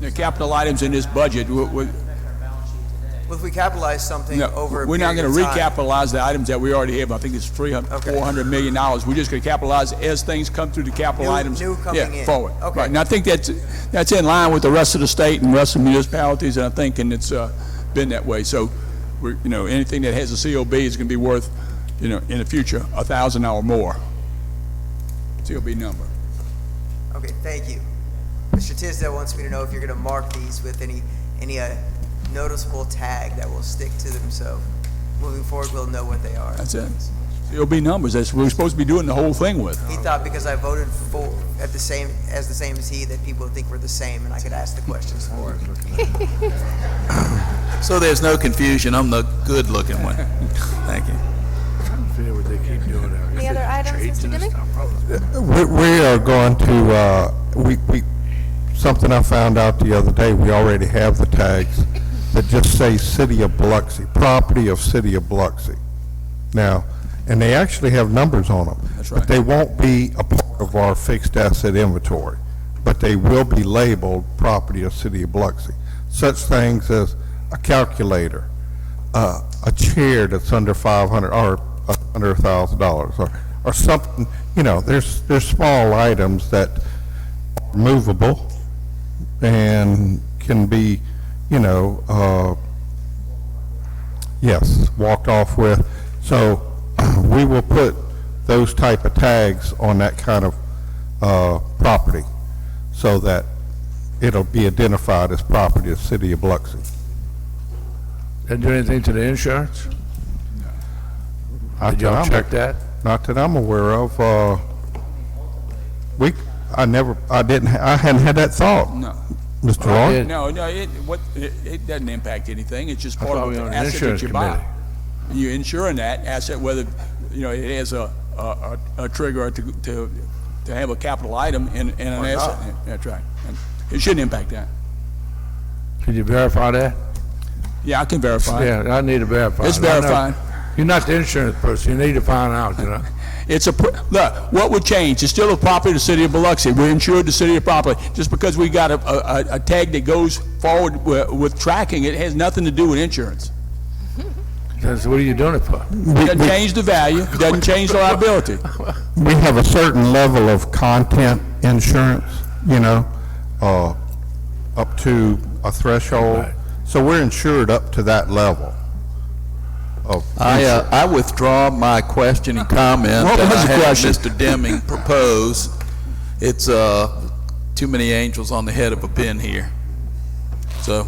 The capital items in this budget, well, if we capitalize something over a we're not period going to of time- recapitalize the items that we already have. I think it's $400 million. We're just going to capitalize as things come through the capital New- items. new coming in. Forward. Okay. Right. And I think that's in line with the rest of the state and rest of the municipalities, and I think, and it's been that way. So, anything that has a COB is going to be worth, in the future, 1,000 or more. COB number. Okay, thank you. Mr. Tisdale wants me to know if you're going to mark these with any noticeable tag that will stick to them, so moving forward, we'll know what they are. That's it. It'll be numbers. That's what we're supposed to be doing the whole thing with. He thought because I voted for the same as he, that people would think we're the same, and I could ask the questions for him. So there's no confusion, I'm the good-looking one. Thank you. I feel what they keep doing out here. Any other items, Trades Mr. and Demme? stuff. We are going to, something I found out the other day, we already have the tags that just say City of Biloxi, property of City of Biloxi. Now, and they actually have numbers on them. That's But right. they won't be a part of our fixed asset inventory, but they will be labeled property of City of Biloxi. Such things as a calculator, a chair that's under $500 or under $1,000, or something. You know, there's small items that are movable and can be, yes, walked off with. So we will put those type of tags on that kind of property so that it'll be identified as property of City of Biloxi. Didn't do anything to the insurance? Did y'all check that? Not that I'm aware of. I hadn't had that thought. No. Mr. I Roy? did. No, it doesn't impact anything. It's just I part thought of we the were on the asset that insurance you buy. committee. And you're insuring that asset, whether, it has a trigger to have a capital item in an Or asset. not. That's right. And it shouldn't impact that. Can you verify that? Yeah, I can verify. Yeah, I need to verify. It's it. I know- verified. You're not the insurance person, you need to find out, It's look, what would change? It's still a property of the City of Biloxi. We're insured the city of property. Just because we got a tag that goes forward with tracking, it has nothing to do with insurance. So what are you doing it for? It doesn't change the value, it doesn't change the liability. We have a certain level of content insurance, up to a threshold. Right. So we're insured up to that level of I withdraw my question and comment What that was I the had question? Mr. Deming propose. It's too many angels on the head of a pin here. So,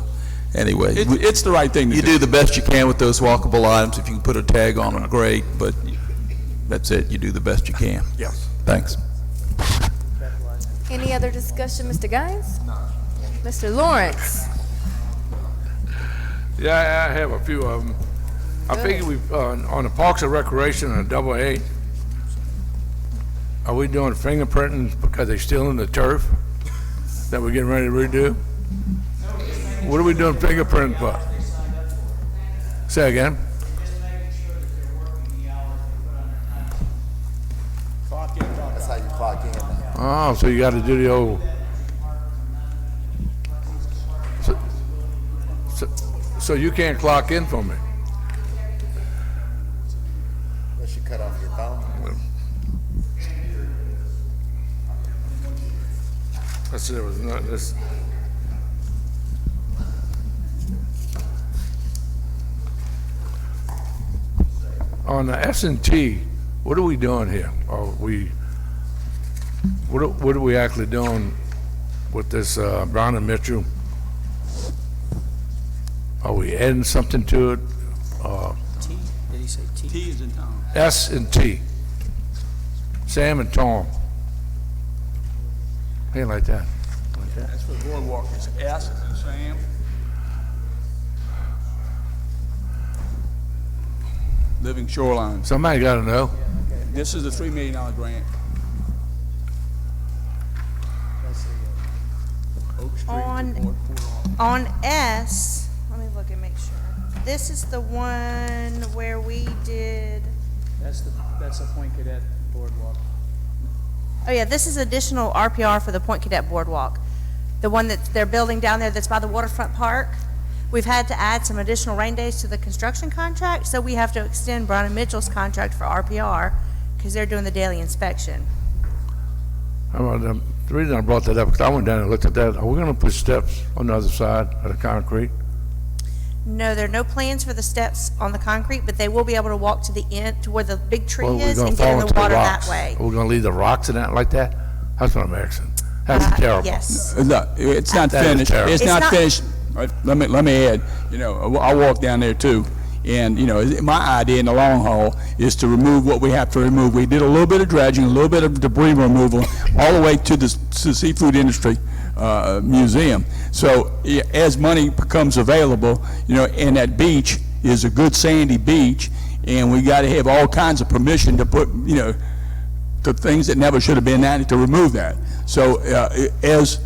anyway, It's the right thing to you do. do the best you can with those walkable items. If you can put a tag on them, great, but that's it. You do the best you can. Yes. Thanks. Any other discussion, Mr. Guines? Mr. Lawrence? Yeah, I have a few of them. I figure we've, on the Parks and Recreation and Double A, are we doing fingerprinting because they're still in the turf that we're getting ready to redo? What are we doing fingerprinting for? Say again? That's how you clock in now. Oh, so you gotta do the old. So you can't clock in for me? Unless you cut off your phone. I said it was not this. On the S&T, what are we doing here? What are we actually doing with this Brown and Mitchell? Are we adding something to it? T, did he say T? T is in town. S&T, Sam and Tom. Ain't like that. That's for the boardwalk. It's S and Sam. Living shoreline. Somebody gotta know. This is a $3 million grant. On S, let me look and make sure. This is the one where we did, That's the Point Cadet Boardwalk. oh yeah, this is additional RPR for the Point Cadet Boardwalk. The one that they're building down there that's by the waterfront park. We've had to add some additional rain days to the construction contract, so we have to extend Brown and Mitchell's contract for RPR because they're doing the daily inspection. The reason I brought that up, because I went down and looked at that, are we gonna put steps on the other side of the concrete? No, there are no plans for the steps on the concrete, but they will be able to walk to the end, to where the big tree Or are we is, gonna and get fall in into the water rocks? that way. Are we gonna leave the rocks in that like that? That's what I'm asking. That's terrible. Yes. Look, it's not That is finished. terrible. It's It's not not- finished. Let me add, I walk down there too. And, my idea in the long haul is to remove what we have to remove. We did a little bit of dredging, a little bit of debris removal, all the way to the seafood industry museum. So as money becomes available, and that beach is a good sandy beach, and we got to have all kinds of permission to put, to things that never should have been added to remove that. So as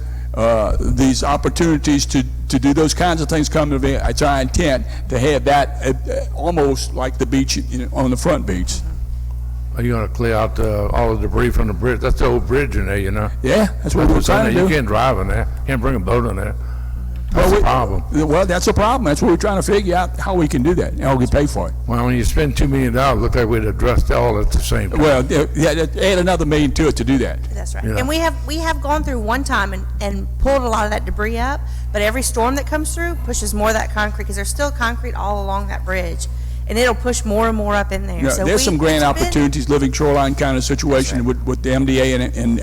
these opportunities to do those kinds of things come to be, it's our intent to have that almost like the beach on the front beach. Are you gonna clear out all the debris from the bridge? That's the old bridge in there, Yeah, that's what we're trying to do. You can't drive in there. Can't bring a boat in there. That's Well, the problem. Well, that's a problem. That's what we're trying to figure out, how we can do that, and how we can pay for it. Well, when you spend $2 million, look like we'd addressed all at the same time. Well, yeah, add another $1 million to it to do that. That's right. Yeah. And we have gone through one time and pulled a lot of that debris up, but every storm that comes through pushes more of that concrete, because there's still concrete all along that bridge, and it'll push more and more up in there. Yeah, So there's some grant it's been- opportunities, living shoreline kind of situation with the MDA and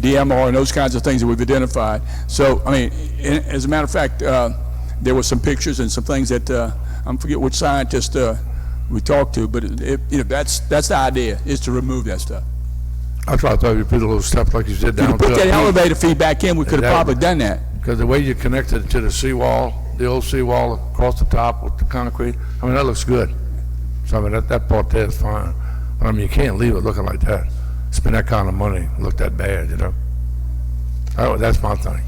DMR and those kinds of things that we've identified. So, I mean, as a matter of fact, there were some pictures and some things that, I forget which scientist we talked to, but that's the idea, is to remove that stuff. I thought you put a little stuff like you did If you down put to that the elevator fee back in, we could have probably done that. Because the way you connected it to the seawall, the old seawall across the top with the concrete, I mean, that looks good. So, I mean, that part there is fine. But, I mean, you can't leave it looking like that. Spend that kind of money, look that bad, That's my thing.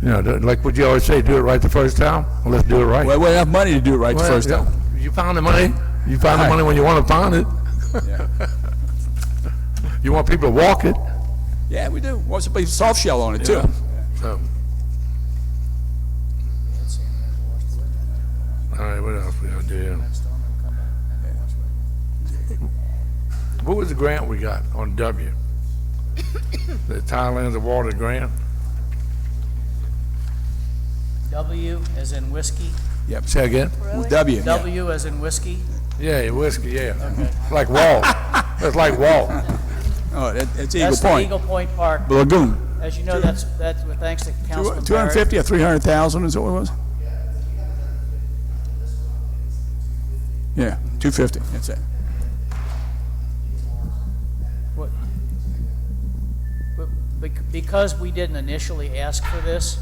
Like what you always say, do it right the first time. Well, let's do it right. Well, we have money to do it right the Well, first yeah. time. You found the money. You found the money when you want to find it. You want people to walk it. Yeah, we do. Want some soft shell on it, too. So. All right, what else we gotta do here? What was the grant we got on W? The Thailand's awarded grant? W as in whiskey, Yep. Say again? W. W as in whiskey. Yeah, whiskey, yeah. Like Walt. That's like Walt. Oh, that's Eagle That's the Point. Eagle Point Park. The Lagoon. As you know, that's with thanks to Councilman Barrett. 250 or 300,000 is what it was? Yeah, 250, that's it. What- Because we didn't initially ask for this,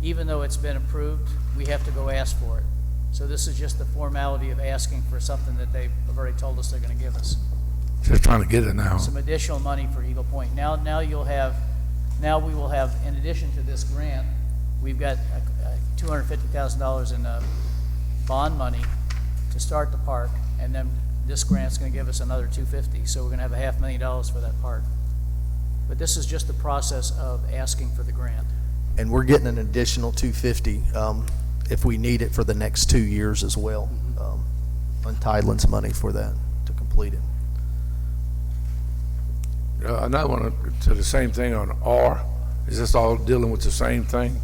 even though it's been approved, we have to go ask for it. So this is just the formality of asking for something that they've already told us they're going to give us. Just trying to get it now. Some additional money for Eagle Point. Now we will have, in addition to this grant, we've got $250,000 in bond money to start the park, and then this grant's going to give us another $250,000, so we're going to have $500,000 for that park. But this is just the process of asking for the grant. And we're getting an additional 250 if we need it for the next 2 years as well, on Tideland's money for that, to complete it. Another one, to the same thing on R. Is this all dealing with the same thing?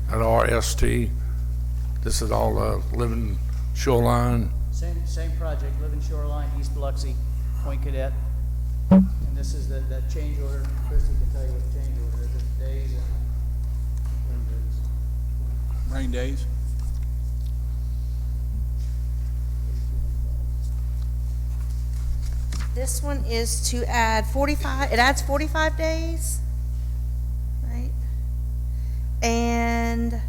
At RST? This is all living shoreline? Same project, Living Shoreline, East Biloxi, Point Cadet. And this is that change order. Christie can tell you what the change order is, it's days and Rain days. This one is to add 45, it adds 45 days, right? And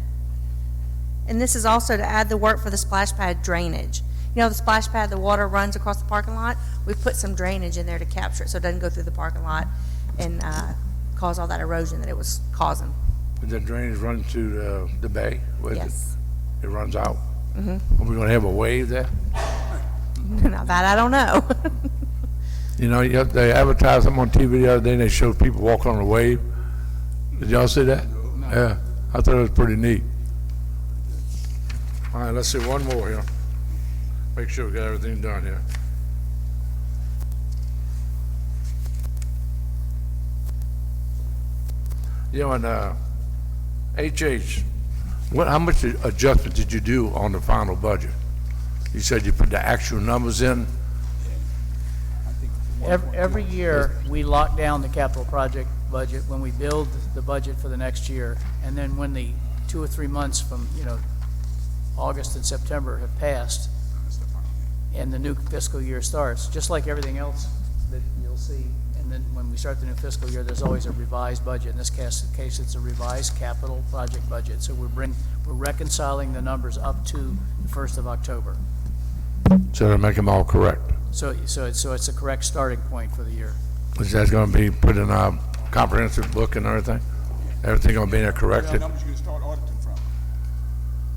this is also to add the work for the splash pad drainage. You know, the splash pad, the water runs across the parking lot. We've put some drainage in there to capture it so it doesn't go through the parking lot and cause all that erosion that it was causing. Did that drainage run to the bay? Where's Yes. It runs out? Mm-hmm. Are we gonna have a wave there? Now that I don't know. They advertised something on TV the other day, and they showed people walking on a wave. Did y'all see that? No. Yeah, I thought it was pretty neat. All right, let's see one more here. Make sure we got everything done here. And HH, how much adjustment did you do on the final budget? You said you put the actual numbers in? Every year, we lock down the capital project budget, when we build the budget for the next year, and then when the 2 or 3 months from, August and September have passed, and the new fiscal year starts, just like everything else that you'll see, and then when we start the new fiscal year, there's always a revised budget. In this case, it's a revised capital project budget. So we're reconciling the numbers up to the 1st of October. So to make them all correct. So it's a correct starting point for the year. Is that going to be put in our comprehensive book and everything? Everything going to be there corrected? numbers you're going to start auditing from?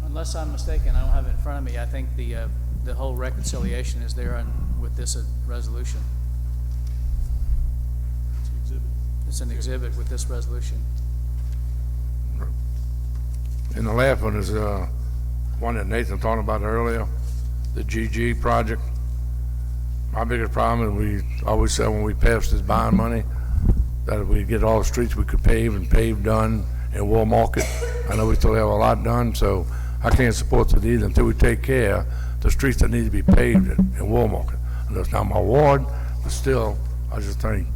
Unless I'm mistaken, I don't have it in front of me. I think the whole reconciliation is there with this resolution. It's an exhibit with this resolution. And the last one is one that Nathan talked about earlier, the GG project. My biggest problem is we always said when we passed this bond money that if we get all the streets we could pave and pave done in Wool Market. I know we still have a lot done, so I can't support it either until we take care of the streets that need to be paved in Wool Market. I know it's not my ward, but still, I just think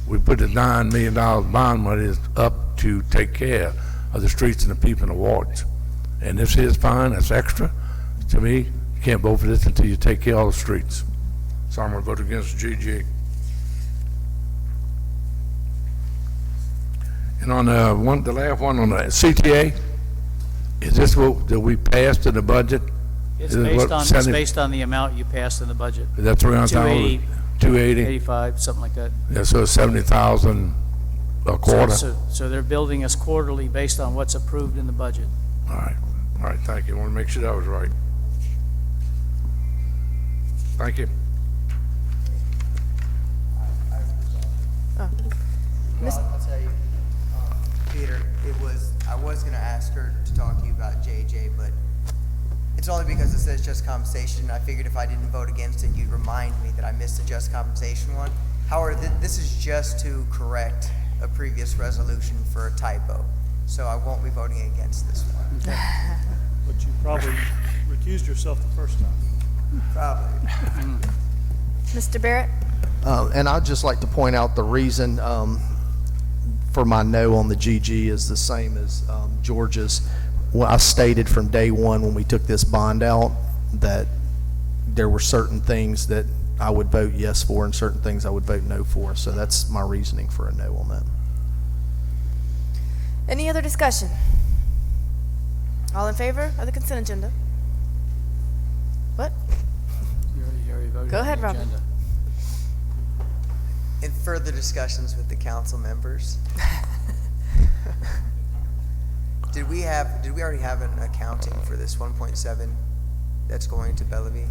we put the $9 million bond money up to take care of the streets and the people in the wards. And this is fine, that's extra. To me, you can't vote for this until you take care of all the streets. So I'm gonna vote against GG. And on the last one on the CTA, is this what that we passed in the budget? It's Is it what, based on the amount you passed in the budget. Is that 300,000? 280? 85, something like that. Yeah, so it's 70,000 a quarter. So they're building us quarterly based on what's approved in the budget. All right, thank you. I want to make sure that was right. Thank you. I'll tell you, Peter, I was gonna ask her to talk to you about JJ, but it's only because it says just compensation. I figured if I didn't vote against it, you'd remind me that I missed the just compensation one. However, this is just to correct a previous resolution for a typo, so I won't be voting against this one. But you probably recused yourself the first time. Probably. Mr. Barrett? And I'd just like to point out the reason for my no on the GG is the same as George's. Well, I stated from day one when we took this bond out that there were certain things that I would vote yes for and certain things I would vote no for. So that's my reasoning for a no on that. Any other discussion? All in favor of the consent agenda? What? You already voted Go on ahead, the Robin. agenda. In further discussions with the council members, did we already have an accounting for this 1.7 that's going to Bellevue?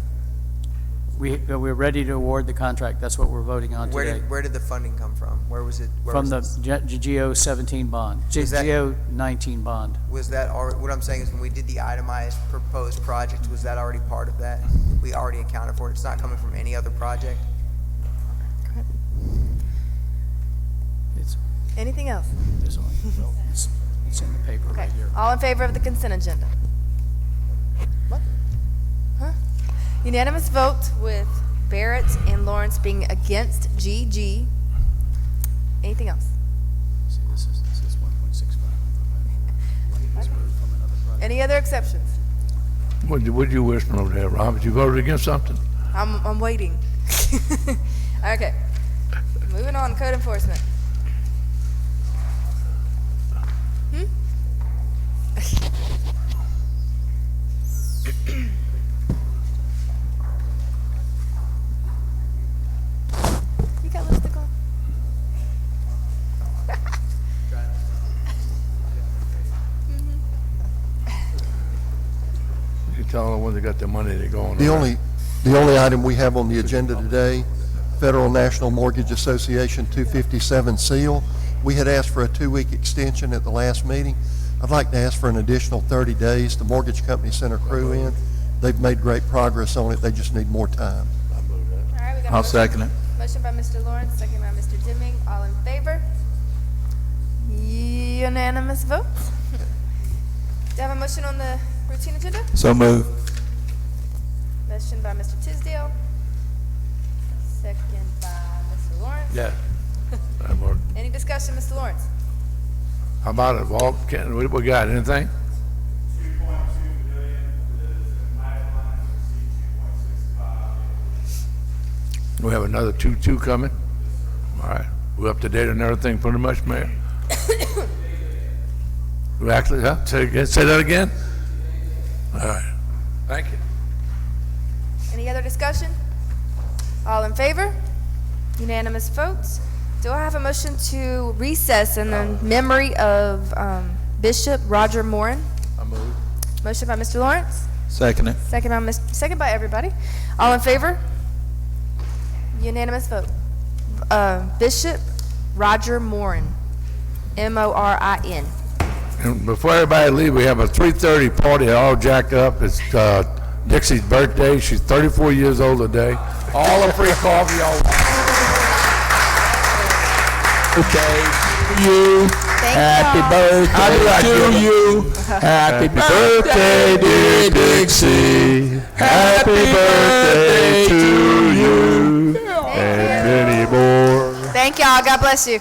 We're ready to award the contract. That's what we're voting on today. Where did the funding come from? Where was it? From the GO 17 bond, GO 19 bond. Was that already, what I'm saying is when we did the itemized proposed project, was that already part of that? We already accounted for it. It's not coming from any other project? Anything else? It's in the paper Okay. right here. All in favor of the consent agenda? What? Huh? Unanimous vote with Barrett and Lawrence being against GG. Anything else? See, this is 1.65. Any other exceptions? What'd you wish from over there, Rob? Did you vote against something? I'm waiting. Okay. Moving on, code enforcement. You got lipstick on? You tell them when they got their money, they're going. The only item we have on the agenda today, Federal National Mortgage Association 257 seal. We had asked for a 2-week extension at the last meeting. I'd like to ask for an additional 30 days. The mortgage company sent a crew in. They've made great progress on it. They just need more time. All right, we got a I'll motion. second it. Motion by Mr. Lawrence, second by Mr. Dimming. All in favor? Unanimous vote. Do I have a motion on the routine agenda? So move. Motion by Mr. Tisdale. Second by Mr. Lawrence. Yeah. That worked. Any Discussion, Mr. Lawrence. How about it, Walt? We got anything? We have another 2.2 coming? All right. We're up to date on everything pretty much, Mayor? We actually, say that again? All right. Thank you. Any other discussion? All in favor? Unanimous votes. Do I have a motion to recess in the memory of Bishop Roger Morin? I move. Motion by Mr. Lawrence, Second it. second by everybody. All in favor? Unanimous vote. Bishop Roger Morin, M-O-R-I-N. And before everybody leave, we have a 3:30 party all jacked up. It's Dixie's birthday. She's 34 years old today. All the free coffee, all. Okay, you. Happy birthday to you. Happy birthday, dear Dixie. Happy birthday to you. And many more. Thank y'all. God bless you.